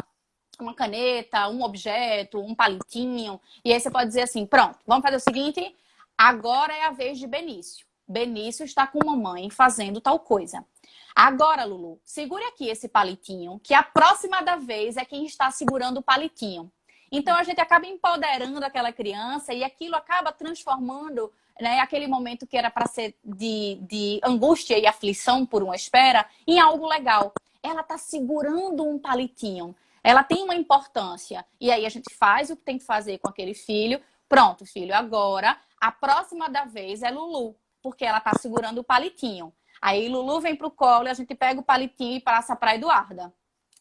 uma caneta, um objeto, um palitinho. E aí você pode dizer assim, pronto, vamos fazer o seguinte, agora é a vez de Benício. Benício está com mamãe fazendo tal coisa. Agora, Lulu, segure aqui esse palitinho, que a próxima da vez é quem está segurando o palitinho. Então, a gente acaba empoderando aquela criança e aquilo acaba transformando, né, aquele momento que era para ser de angústia e aflição por uma espera em algo legal. Ela está segurando um palitinho. Ela tem uma importância. E aí a gente faz o que tem que fazer com aquele filho. Pronto, filho, agora a próxima da vez é Lulu, porque ela está segurando o palitinho. Aí Lulu vem pro colo e a gente pega o palitinho e passa para Eduarda.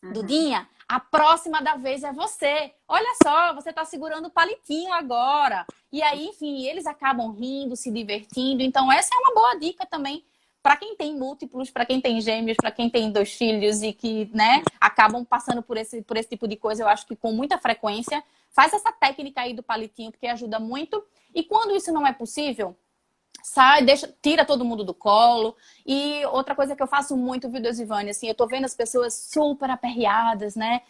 Dudinha, a próxima da vez é você. Olha só, você tá segurando o palitinho agora. E aí, enfim, eles acabam rindo, se divertindo. Então, essa é uma boa dica também para quem tem múltiplos, para quem tem gêmeos, para quem tem 2 filhos e que, né, acabam passando por esse tipo de coisa. Eu acho que com muita frequência. Faz essa técnica aí do palitinho, porque ajuda muito. E quando isso não é possível, sai, tira todo mundo do colo. E outra coisa que eu faço muito, viu, Deusivânia, assim, eu tô vendo as pessoas super aperreadas, né?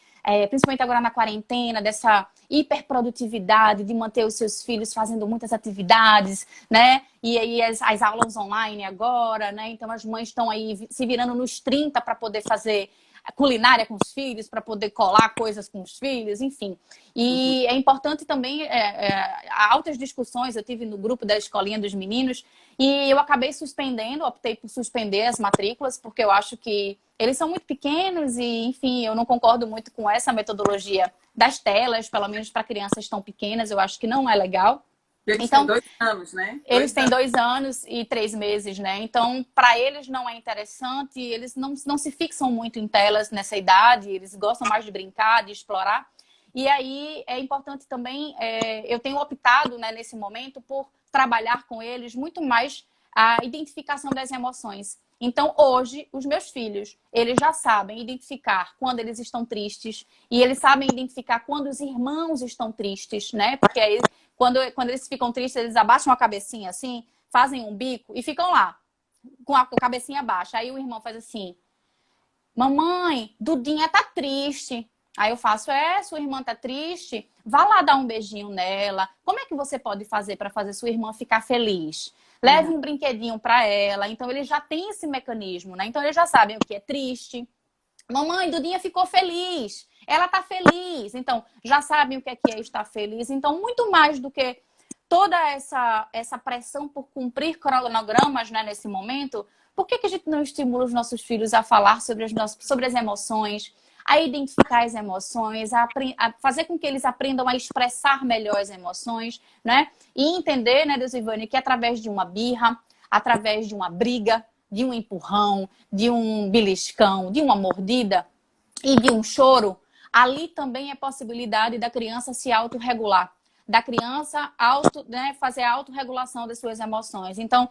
Principalmente agora na quarentena, dessa hiperprodutividade de manter os seus filhos fazendo muitas atividades, né? E aí as aulas online agora, né? Então as mães estão aí se virando nos 30 para poder fazer culinária com os filhos, para poder colar coisas com os filhos, enfim. E é importante também, há altas discussões, eu tive no grupo da escolinha dos meninos, e eu acabei suspendendo, optei por suspender as matrículas, porque eu acho que eles são muito pequenos e, enfim, eu não concordo muito com essa metodologia das telas, pelo menos para crianças tão pequenas, eu acho que não é legal. Eles têm 2 anos, né? Eles têm 2 anos e 3 meses, né? Então, para eles não é interessante, eles não se fixam muito em telas nessa idade, eles gostam mais de brincar, de explorar. E aí é importante também, eu tenho optado, né, nesse momento por trabalhar com eles muito mais a identificação das emoções. Então, hoje, os meus filhos, eles já sabem identificar quando eles estão tristes e eles sabem identificar quando os irmãos estão tristes, né? Porque aí, quando eles ficam tristes, eles abaixam a cabecinha assim, fazem um bico e ficam lá, com a cabecinha baixa. Aí o irmão faz assim, mamãe, Dudinha tá triste. Aí eu faço, sua irmã tá triste? Vá lá dar um beijinho nela. Como é que você pode fazer para fazer sua irmã ficar feliz? Leve um brinquedinho para ela. Então, eles já têm esse mecanismo, né? Então, eles já sabem o que é triste. Mamãe, Dudinha ficou feliz. Ela tá feliz. Então, já sabem o que é estar feliz. Então, muito mais do que toda essa pressão por cumprir cronogramas, né, nesse momento, por que a gente não estimula os nossos filhos a falar sobre as emoções, a identificar as emoções, a fazer com que eles aprendam a expressar melhor as emoções, né? E entender, né, Deusivânia, que através de uma birra, através de uma briga, de um empurrão, de um beliscão, de uma mordida e de um choro, ali também é possibilidade da criança se autorregular, da criança fazer a autorregulação das suas emoções. Então,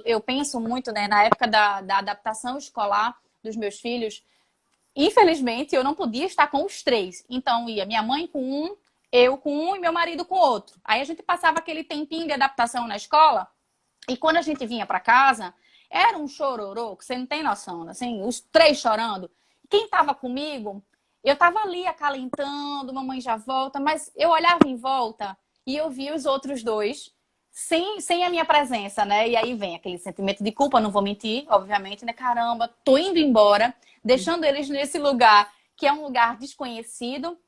eu penso muito, né, na época da adaptação escolar dos meus filhos. Infelizmente, eu não podia estar com os 3. Então, ia minha mãe com um, eu com um e meu marido com outro. Aí a gente passava aquele tempinho de adaptação na escola. E quando a gente vinha para casa, era um chororô, que você não tem noção, assim, os 3 chorando. Quem estava comigo, eu estava ali acalentando, mamãe já volta, mas eu olhava em volta e eu via os outros 2 sem a minha presença, né? E aí vem aquele sentimento de culpa, não vou mentir, obviamente, né? Caramba, tô indo embora, deixando eles nesse lugar que é um lugar desconhecido,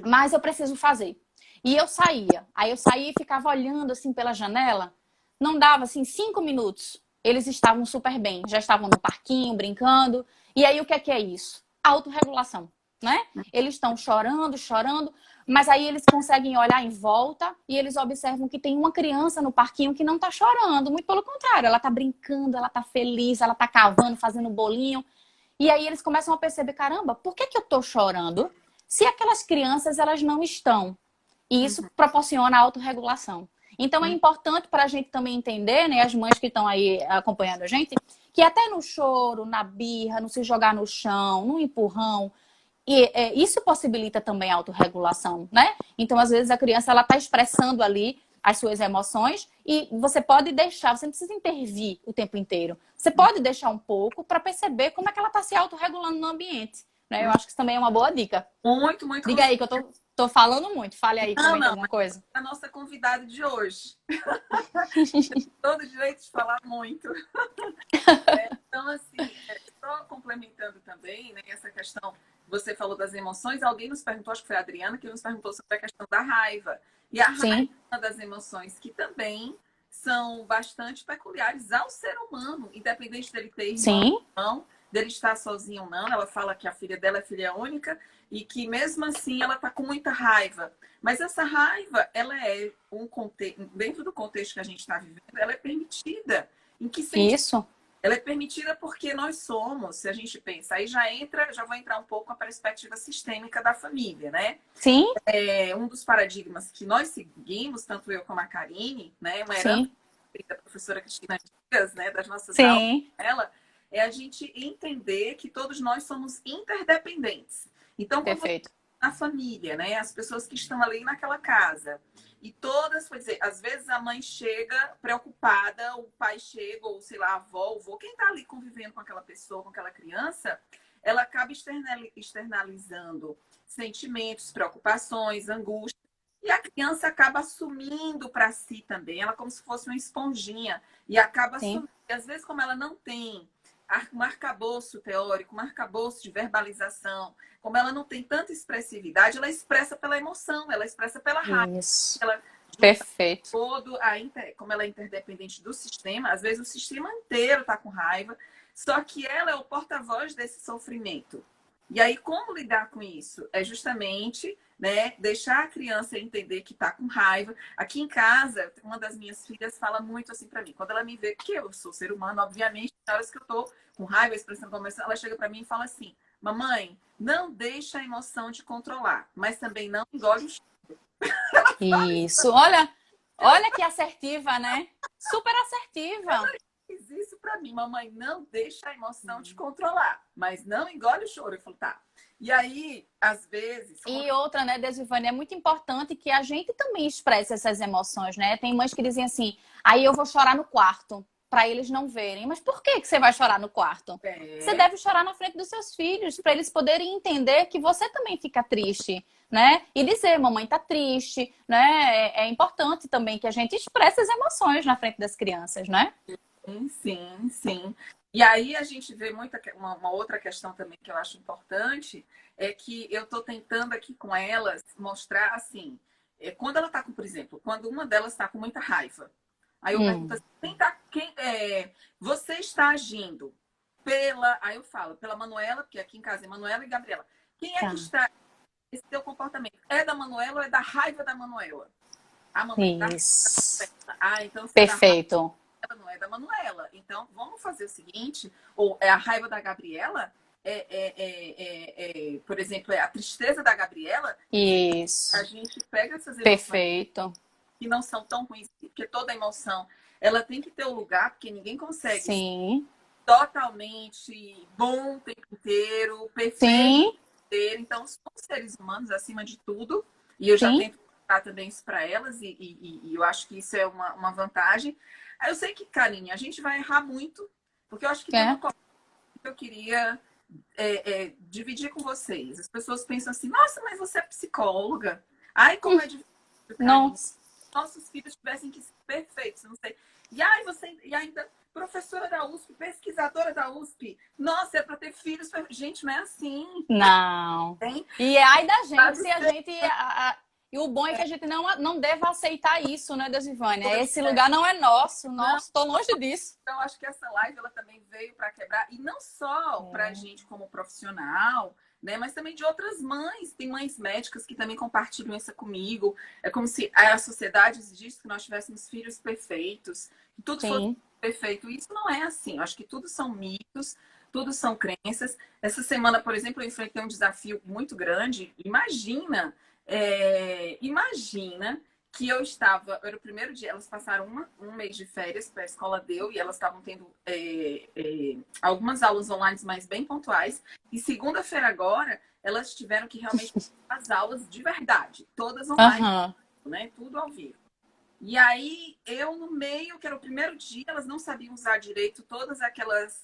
mas eu preciso fazer. E eu saía. Aí eu saía e ficava olhando assim pela janela. Não dava assim 5 minutos. Eles estavam super bem, já estavam no parquinho, brincando. E aí o que é isso? Autorregulação, né? Eles estão chorando, chorando. Mas aí eles conseguem olhar em volta e eles observam que tem uma criança no parquinho que não tá chorando. Muito pelo contrário, ela tá brincando, ela tá feliz, ela tá cavando, fazendo bolinho. E aí eles começam a perceber, caramba, por que que eu tô chorando se aquelas crianças elas não estão? E isso Uhum. proporciona autorregulação. Então é importante para a gente também entender, né, as mães que estão aí acompanhando a gente, que até no choro, na birra, no se jogar no chão, no empurrão, isso possibilita também a autorregulação, né? Então, às vezes, a criança ela está expressando ali as suas emoções e você pode deixar, você não precisa intervir o tempo inteiro. Você pode deixar um pouco para perceber como é que ela está se autorregulando no ambiente. Né? Eu acho que isso também é uma boa dica. Muito, muito. Diga aí que eu tô falando muito. Fale aí, Não, comenta não, alguma coisa. é a nossa convidada de hoje. Todo direito de falar muito. Então, assim, só complementando também, né, essa questão, você falou das emoções, alguém nos perguntou, acho que foi a Adriana, que nos perguntou sobre a questão da raiva. E a raiva Sim, é uma das emoções que também são bastante peculiares ao ser humano, independente dele ter irmão sim, ou não, dele estar sozinho ou não. Ela fala que a filha dela é filha única e que mesmo assim ela está com muita raiva. Mas essa raiva, ela é dentro do contexto que a gente está vivendo, ela é permitida. Em que sentido? isso. Ela é permitida porque nós somos, se a gente pensa, aí já vou entrar um pouco a perspectiva sistêmica da família, né? Sim, Um dos paradigmas que nós seguimos, tanto eu como a Karine, né? Uma herança sim, da professora Cristina Dias, né? Das nossas aulas, sim. ela é a gente entender que todos nós somos interdependentes. Então, quando Perfeito. na família, né? As pessoas que estão ali naquela casa. E todas, por dizer, às vezes a mãe chega preocupada, o pai chega, ou sei lá, a avó, o avô, quem está ali convivendo com aquela pessoa, com aquela criança, ela acaba externalizando sentimentos, preocupações, angústia. E a criança acaba assumindo para si também, ela como se fosse uma esponjinha, e acaba Sim, assumindo. E às vezes, como ela não tem um arcabouço teórico, um arcabouço de verbalização, como ela não tem tanta expressividade, ela expressa pela emoção, ela expressa pela raiva, isso. ela junta Perfeito. como ela é interdependente do sistema, às vezes o sistema inteiro está com raiva, só que ela é o porta-voz desse sofrimento. E aí, como lidar com isso? É justamente, né, deixar a criança entender que está com raiva. Aqui em casa, uma das minhas filhas fala muito assim para mim. Quando ela me vê, que eu sou ser humano, obviamente, na horas que eu estou com raiva, expressando emoção, ela chega para mim e fala assim: mamãe, não deixa a emoção te controlar, mas também não engole o choro. Isso. Olha, olha que assertiva, né? Super assertiva. Diz isso para mim, mamãe, não deixa a emoção te controlar, mas não engole o choro. Eu falo, tá. E aí, às vezes, E outra, né, Desivane, é muito importante que a gente também expresse essas emoções, né? Tem mães que dizem assim, aí eu vou chorar no quarto, para eles não verem. Mas por que que você vai chorar no quarto? Você é, deve chorar na frente dos seus filhos, para eles poderem entender que você também fica triste, né? E dizer, mamãe tá triste, né? É importante também que a gente expresse as emoções na frente das crianças, né? sim, sim. E aí a gente vê uma outra questão também que eu acho importante, é que eu estou tentando aqui com elas mostrar assim, quando ela está com, por exemplo, quando uma delas está com muita raiva, aí eu pergunto assim, você está agindo aí eu falo, pela Manuela, porque aqui em casa é Manuela e Gabriela. Quem é que Tá. está esse teu comportamento? É da Manuela ou é da raiva da Manuela? A mamãe da raiva Isso. da Manuela. Ah, então se é da raiva, Perfeito. não é da Manuela. Então, vamos fazer o seguinte: ou é a raiva da Gabriela, por exemplo, é a tristeza da Gabriela, a Isso. gente pega essas emoções Perfeito. que não são tão ruins, porque toda emoção ela tem que ter o lugar, porque ninguém consegue ser Sim. totalmente bom o tempo inteiro, perfeito o Sim. tempo inteiro. Então, somos seres humanos acima de tudo, e eu já Sim. tento mostrar também isso para elas, e eu acho que isso é uma vantagem. Aí eu sei que, Karine, a gente vai errar muito, porque eu acho que tem É. uma coisa que eu queria dividir com vocês. As pessoas pensam assim, nossa, mas você é psicóloga. Ai, como é difícil, Karine. Nossa. Nossos filhos tivessem que ser perfeitos, não sei. E aí e ainda professora da USP, pesquisadora da USP. Nossa, é para ter filhos. Gente, não é assim. Não. Tem. E ai da gente Sabe, se a gente. E o bom é que a gente não deve aceitar isso, né, Desivânia? Esse lugar não é nosso. não. Nossa, tô longe disso. Então, acho que essa live ela também veio para quebrar, e não só para a gente como profissional, né? Mas também de outras mães. Tem mães médicas que também compartilham isso comigo. É como se a sociedade exigisse que nós tivéssemos filhos perfeitos, que tudo fosse Sim. perfeito. Isso não é assim. Eu acho que tudo são mitos, tudo são crenças. Essa semana, por exemplo, eu enfrentei um desafio muito grande. Imagina que era o primeiro dia, elas passaram um mês de férias, a escola deu, e elas estavam tendo algumas aulas online, mas bem pontuais. E segunda-feira agora, elas tiveram que realmente as aulas de verdade, todas online, Aham. né? Tudo ao vivo. E aí, eu no meio, que era o primeiro dia, elas não sabiam usar direito todas aquelas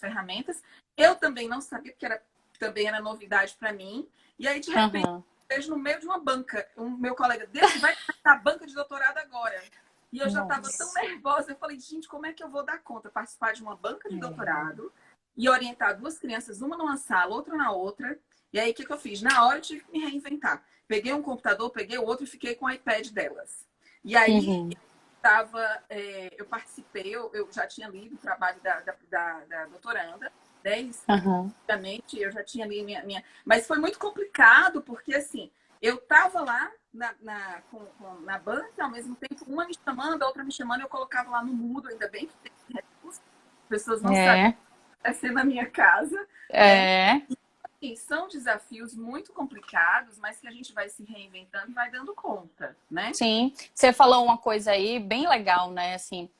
ferramentas. Eu também não sabia, porque também era novidade para mim. E aí, de repente, Aham. vejo no meio de uma banca, o meu colega desse vai começar a banca de doutorado agora. E eu já estava tão Nossa. nervosa, eu falei, gente, como é que eu vou dar conta? Participar de uma banca de É. doutorado e orientar duas crianças, uma numa sala, outra na outra. E aí, o que eu fiz? Na hora, eu tive que me reinventar. Peguei um computador, peguei o outro e fiquei com o iPad delas. E aí, Uhum. eu participei, eu já tinha lido o trabalho da doutoranda, né? Aham. Obviamente, eu já tinha ali Mas foi muito complicado, porque assim, eu estava lá na banca, ao mesmo tempo, uma me chamando, a outra me chamando, eu colocava lá no mudo, ainda bem que tem recurso, as pessoas não sabem É. o que vai ser na minha casa, né? É. E são desafios muito complicados, mas que a gente vai se reinventando e vai dando conta, né? Sim. Você falou uma coisa aí bem legal, né? Assim,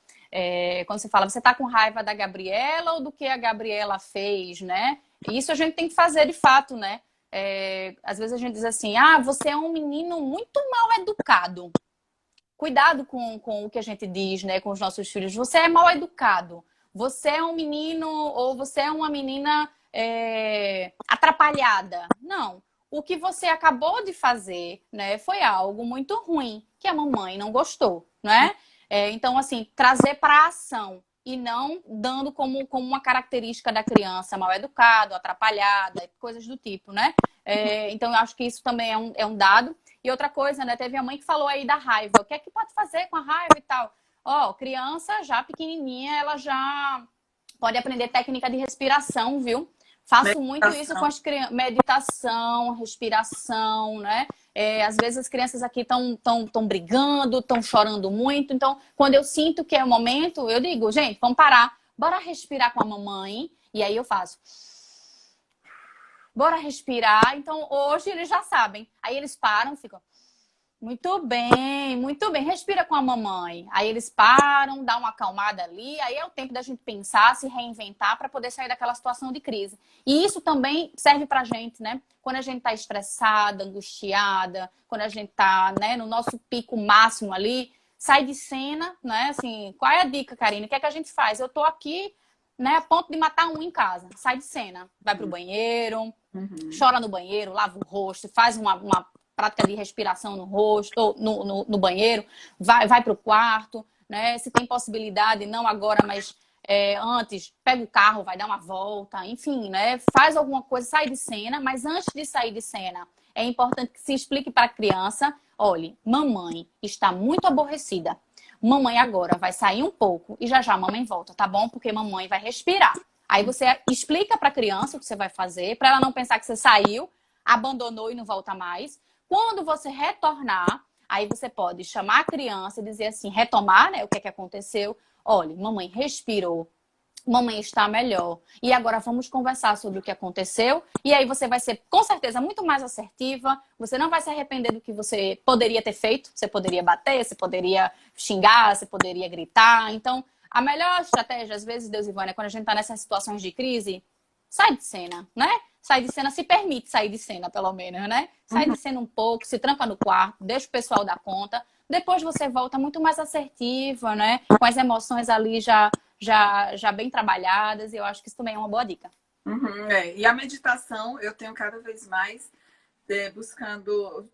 quando você fala, você tá com raiva da Gabriela ou do que a Gabriela fez, né? Isso a gente tem que fazer de fato, né? Às vezes a gente diz assim, ah, você é um menino muito mal educado. Cuidado com o que a gente diz, né, com os nossos filhos. Você é mal educado. Você é um menino ou você é uma menina atrapalhada. Não. O que você acabou de fazer, né, foi algo muito ruim que a mamãe não gostou, né? Então, assim, trazer para a ação e não dando como uma característica da criança mal educado, atrapalhada, coisas do tipo, né? Então, eu acho que isso também é um dado. E outra coisa, né? Teve a mãe que falou aí da raiva. O que é que pode fazer com a raiva e tal? Ó, criança já pequenininha, ela já pode aprender técnica de respiração, viu? Faço muito isso com Meditação. as crianças. Meditação, respiração, né? Às vezes as crianças aqui estão brigando, estão chorando muito. Então, quando eu sinto que é o momento, eu digo, gente, vamos parar. Bora respirar com a mamãe. E aí eu faço. Bora respirar. Então, hoje eles já sabem. Aí eles param, ficam. Muito bem, muito bem. Respira com a mamãe. Aí eles param, dá uma acalmada ali. Aí é o tempo da gente pensar, se reinventar para poder sair daquela situação de crise. E isso também serve pra gente, né? Quando a gente tá estressada, angustiada, quando a gente tá, né, no nosso pico máximo ali, sai de cena, né? Assim, qual é a dica, Karine? O que é que a gente faz? Eu tô aqui, né, a ponto de matar um em casa. Sai de cena, vai pro banheiro, Uhum. chora no banheiro, lava o rosto, faz uma prática de respiração no rosto, ou no banheiro, vai para o quarto, né? Se tem possibilidade, não agora, mas antes, pega o carro, vai dar uma volta, enfim, né? Faz alguma coisa, sai de cena, mas antes de sair de cena, é importante que se explique para a criança, olhe, mamãe está muito aborrecida. Mamãe agora vai sair um pouco e já já mamãe volta, tá bom? Porque mamãe vai respirar. Aí você explica para a criança o que você vai fazer, para ela não pensar que você saiu, abandonou e não volta mais. Quando você retornar, aí você pode chamar a criança e dizer assim, retomar, né, o que é que aconteceu. Olha, mamãe respirou, mamãe está melhor. E agora vamos conversar sobre o que aconteceu. E aí você vai ser, com certeza, muito mais assertiva. Você não vai se arrepender do que você poderia ter feito. Você poderia bater, você poderia xingar, você poderia gritar. Então, a melhor estratégia, às vezes, Deus Ivana, é quando a gente está nessas situações de crise, sai de cena, né? Sai de cena, se permite sair de cena, pelo menos, né? Sai Uhum. de cena um pouco, se tranca no quarto, deixa o pessoal dar conta. Depois você volta muito mais assertiva, né? Com as emoções ali já bem trabalhadas. E eu acho que isso também é uma boa dica. Uhum, E a meditação, eu tenho cada vez mais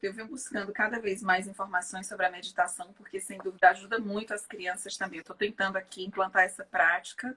eu venho buscando cada vez mais informações sobre a meditação, porque sem dúvida ajuda muito as crianças também. Eu estou tentando aqui implantar essa prática.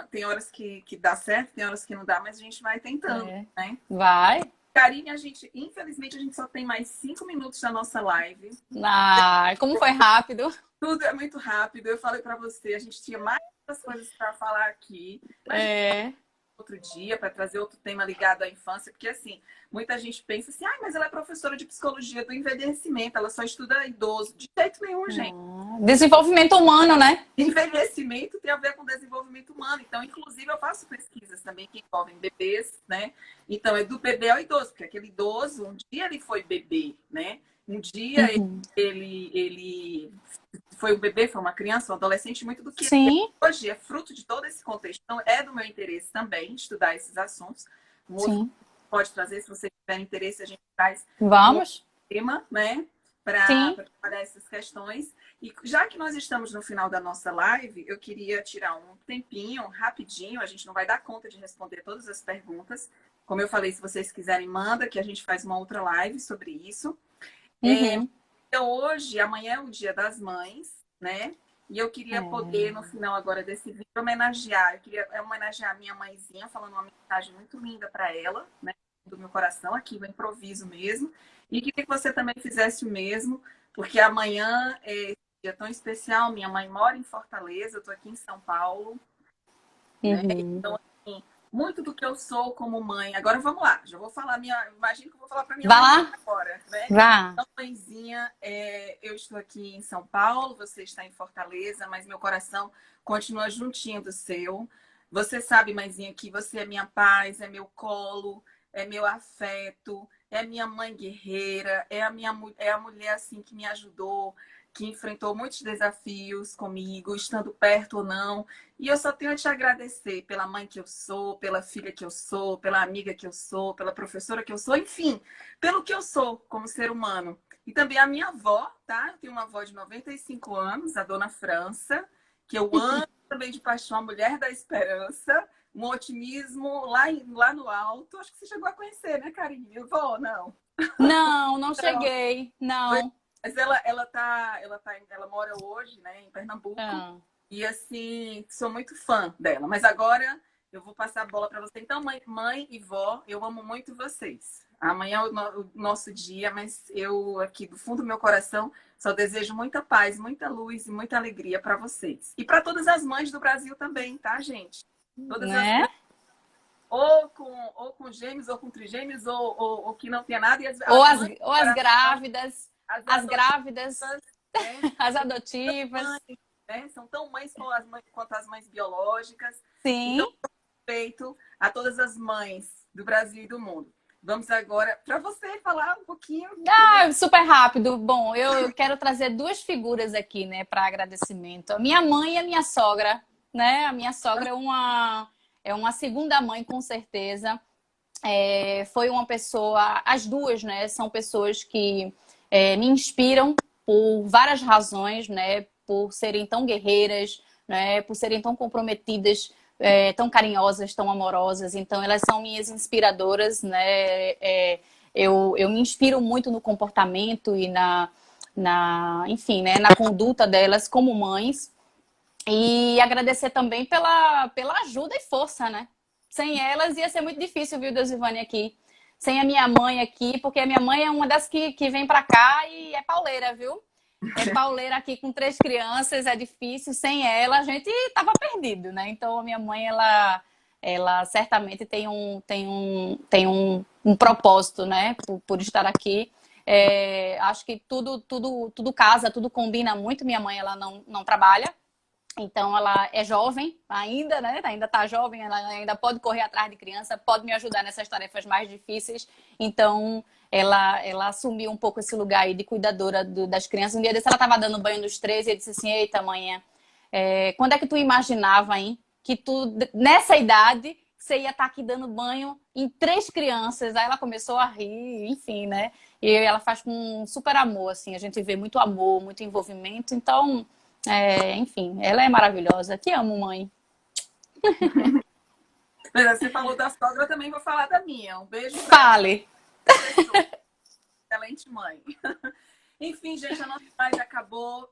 Tem horas que dá certo, tem horas que não dá, mas a gente vai tentando, É. né? Vai. Karine, infelizmente, a gente só tem mais 5 minutos da nossa live. Ah, como foi rápido. Tudo é muito rápido. Eu falei para você, a gente tinha mais coisas para falar aqui. Mas É. outro dia para trazer outro tema ligado à infância, porque assim, muita gente pensa assim, mas ela é professora de psicologia do envelhecimento, ela só estuda idoso. De jeito nenhum, gente. Desenvolvimento humano, né? Envelhecimento tem a ver com desenvolvimento humano. Então, inclusive, eu faço pesquisas também que envolvem bebês, né? Então, é do bebê ao idoso, porque aquele idoso, um dia ele foi bebê, né? Um dia ele foi um bebê, foi uma criança, um adolescente, muito do que Sim. hoje é fruto de todo esse contexto. Então, é do meu interesse também estudar esses assuntos. Um outro pode trazer, se você tiver interesse, a gente traz Vamos. um tema, né? Para trabalhar essas questões. E já que nós estamos no final da nossa live, eu queria tirar um tempinho, rapidinho, a gente não vai dar conta de responder todas as perguntas. Como eu falei, se vocês quiserem, manda, que a gente faz uma outra live sobre isso. Então, hoje, amanhã é o Dia das Mães, né? E eu queria poder, no final agora desse vídeo, homenagear. Eu queria homenagear minha mãezinha, falando uma mensagem muito linda para ela, né? Do meu coração, aqui no improviso mesmo. E queria que você também fizesse o mesmo, porque amanhã é um dia tão especial. Minha mãe mora em Fortaleza, eu estou aqui em São Paulo. Né? Então, assim, muito do que eu sou como mãe. Agora vamos lá, já vou falar imagino que eu vou falar para minha mãe agora, né? Vá. Então, mãezinha, eu estou aqui em São Paulo, você está em Fortaleza, mas meu coração continua juntinho do seu. Você sabe, mãezinha, que você é minha paz, é meu colo, é meu afeto, é minha mãe guerreira, é a mulher assim que me ajudou, que enfrentou muitos desafios comigo, estando perto ou não. E eu só tenho a te agradecer pela mãe que eu sou, pela filha que eu sou, pela amiga que eu sou, pela professora que eu sou, enfim, pelo que eu sou como ser humano. E também a minha avó, tá? Eu tenho uma avó de 95 anos, a dona França, que eu amo também de paixão, a mulher da esperança, um otimismo lá no alto. Acho que você chegou a conhecer, né, Karine? Vó, não? Não cheguei, não. Mas ela mora hoje, né, em Pernambuco. E assim, sou muito fã dela. Mas agora eu vou passar a bola para você. Então, mãe e vó, eu amo muito vocês. Amanhã é o nosso dia, mas eu aqui do fundo do meu coração só desejo muita paz, muita luz e muita alegria para vocês. E para todas as mães do Brasil também, tá, gente? Todas as mães, ou com gêmeos, ou com trigêmeos, ou que não tenha nada. Ou as grávidas, as grávidas, as adotivas. Né? São tão mães quanto as mães biológicas. Sim. Então, respeito a todas as mães do Brasil e do mundo. Vamos agora para você falar um pouquinho. Super rápido. Bom, eu quero trazer duas figuras aqui, né, para agradecimento. A minha mãe e a minha sogra, né? A minha sogra é uma segunda mãe, com certeza. Foi uma pessoa, as duas, né, são pessoas que me inspiram por várias razões, né? Por serem tão guerreiras, né? Por serem tão comprometidas, tão carinhosas, tão amorosas. Então, elas são minhas inspiradoras, né? Eu me inspiro muito no comportamento e enfim, né? Na conduta delas como mães. E agradecer também pela ajuda e força, né? Sem elas ia ser muito difícil, viu, Deusivane, aqui. Sem a minha mãe aqui, porque a minha mãe é uma das que vem pra cá e é pauleira, viu? É pauleira aqui com 3 crianças, é difícil. Sem ela, a gente tava perdido, né? Então, a minha mãe, ela certamente tem um propósito, né? Por estar aqui. Acho que tudo casa, tudo combina muito. Minha mãe, ela não trabalha. Então, ela é jovem ainda, né? Ainda tá jovem, ela ainda pode correr atrás de criança, pode me ajudar nessas tarefas mais difíceis. Então, ela assumiu um pouco esse lugar aí de cuidadora das crianças. Um dia desse, ela tava dando banho nos 3 e eu disse assim, eita, manhã, quando é que tu imaginava, hein? Que tu, nessa idade, você ia estar aqui dando banho em 3 crianças. Aí ela começou a rir, enfim, né? E ela faz com super amor, assim. A gente vê muito amor, muito envolvimento. Então... enfim, ela é maravilhosa. Te amo, mãe. Mas você falou da sogra, eu também vou falar da minha. Um beijo. Fale. Excelente mãe. Enfim, gente, a nossa live acabou.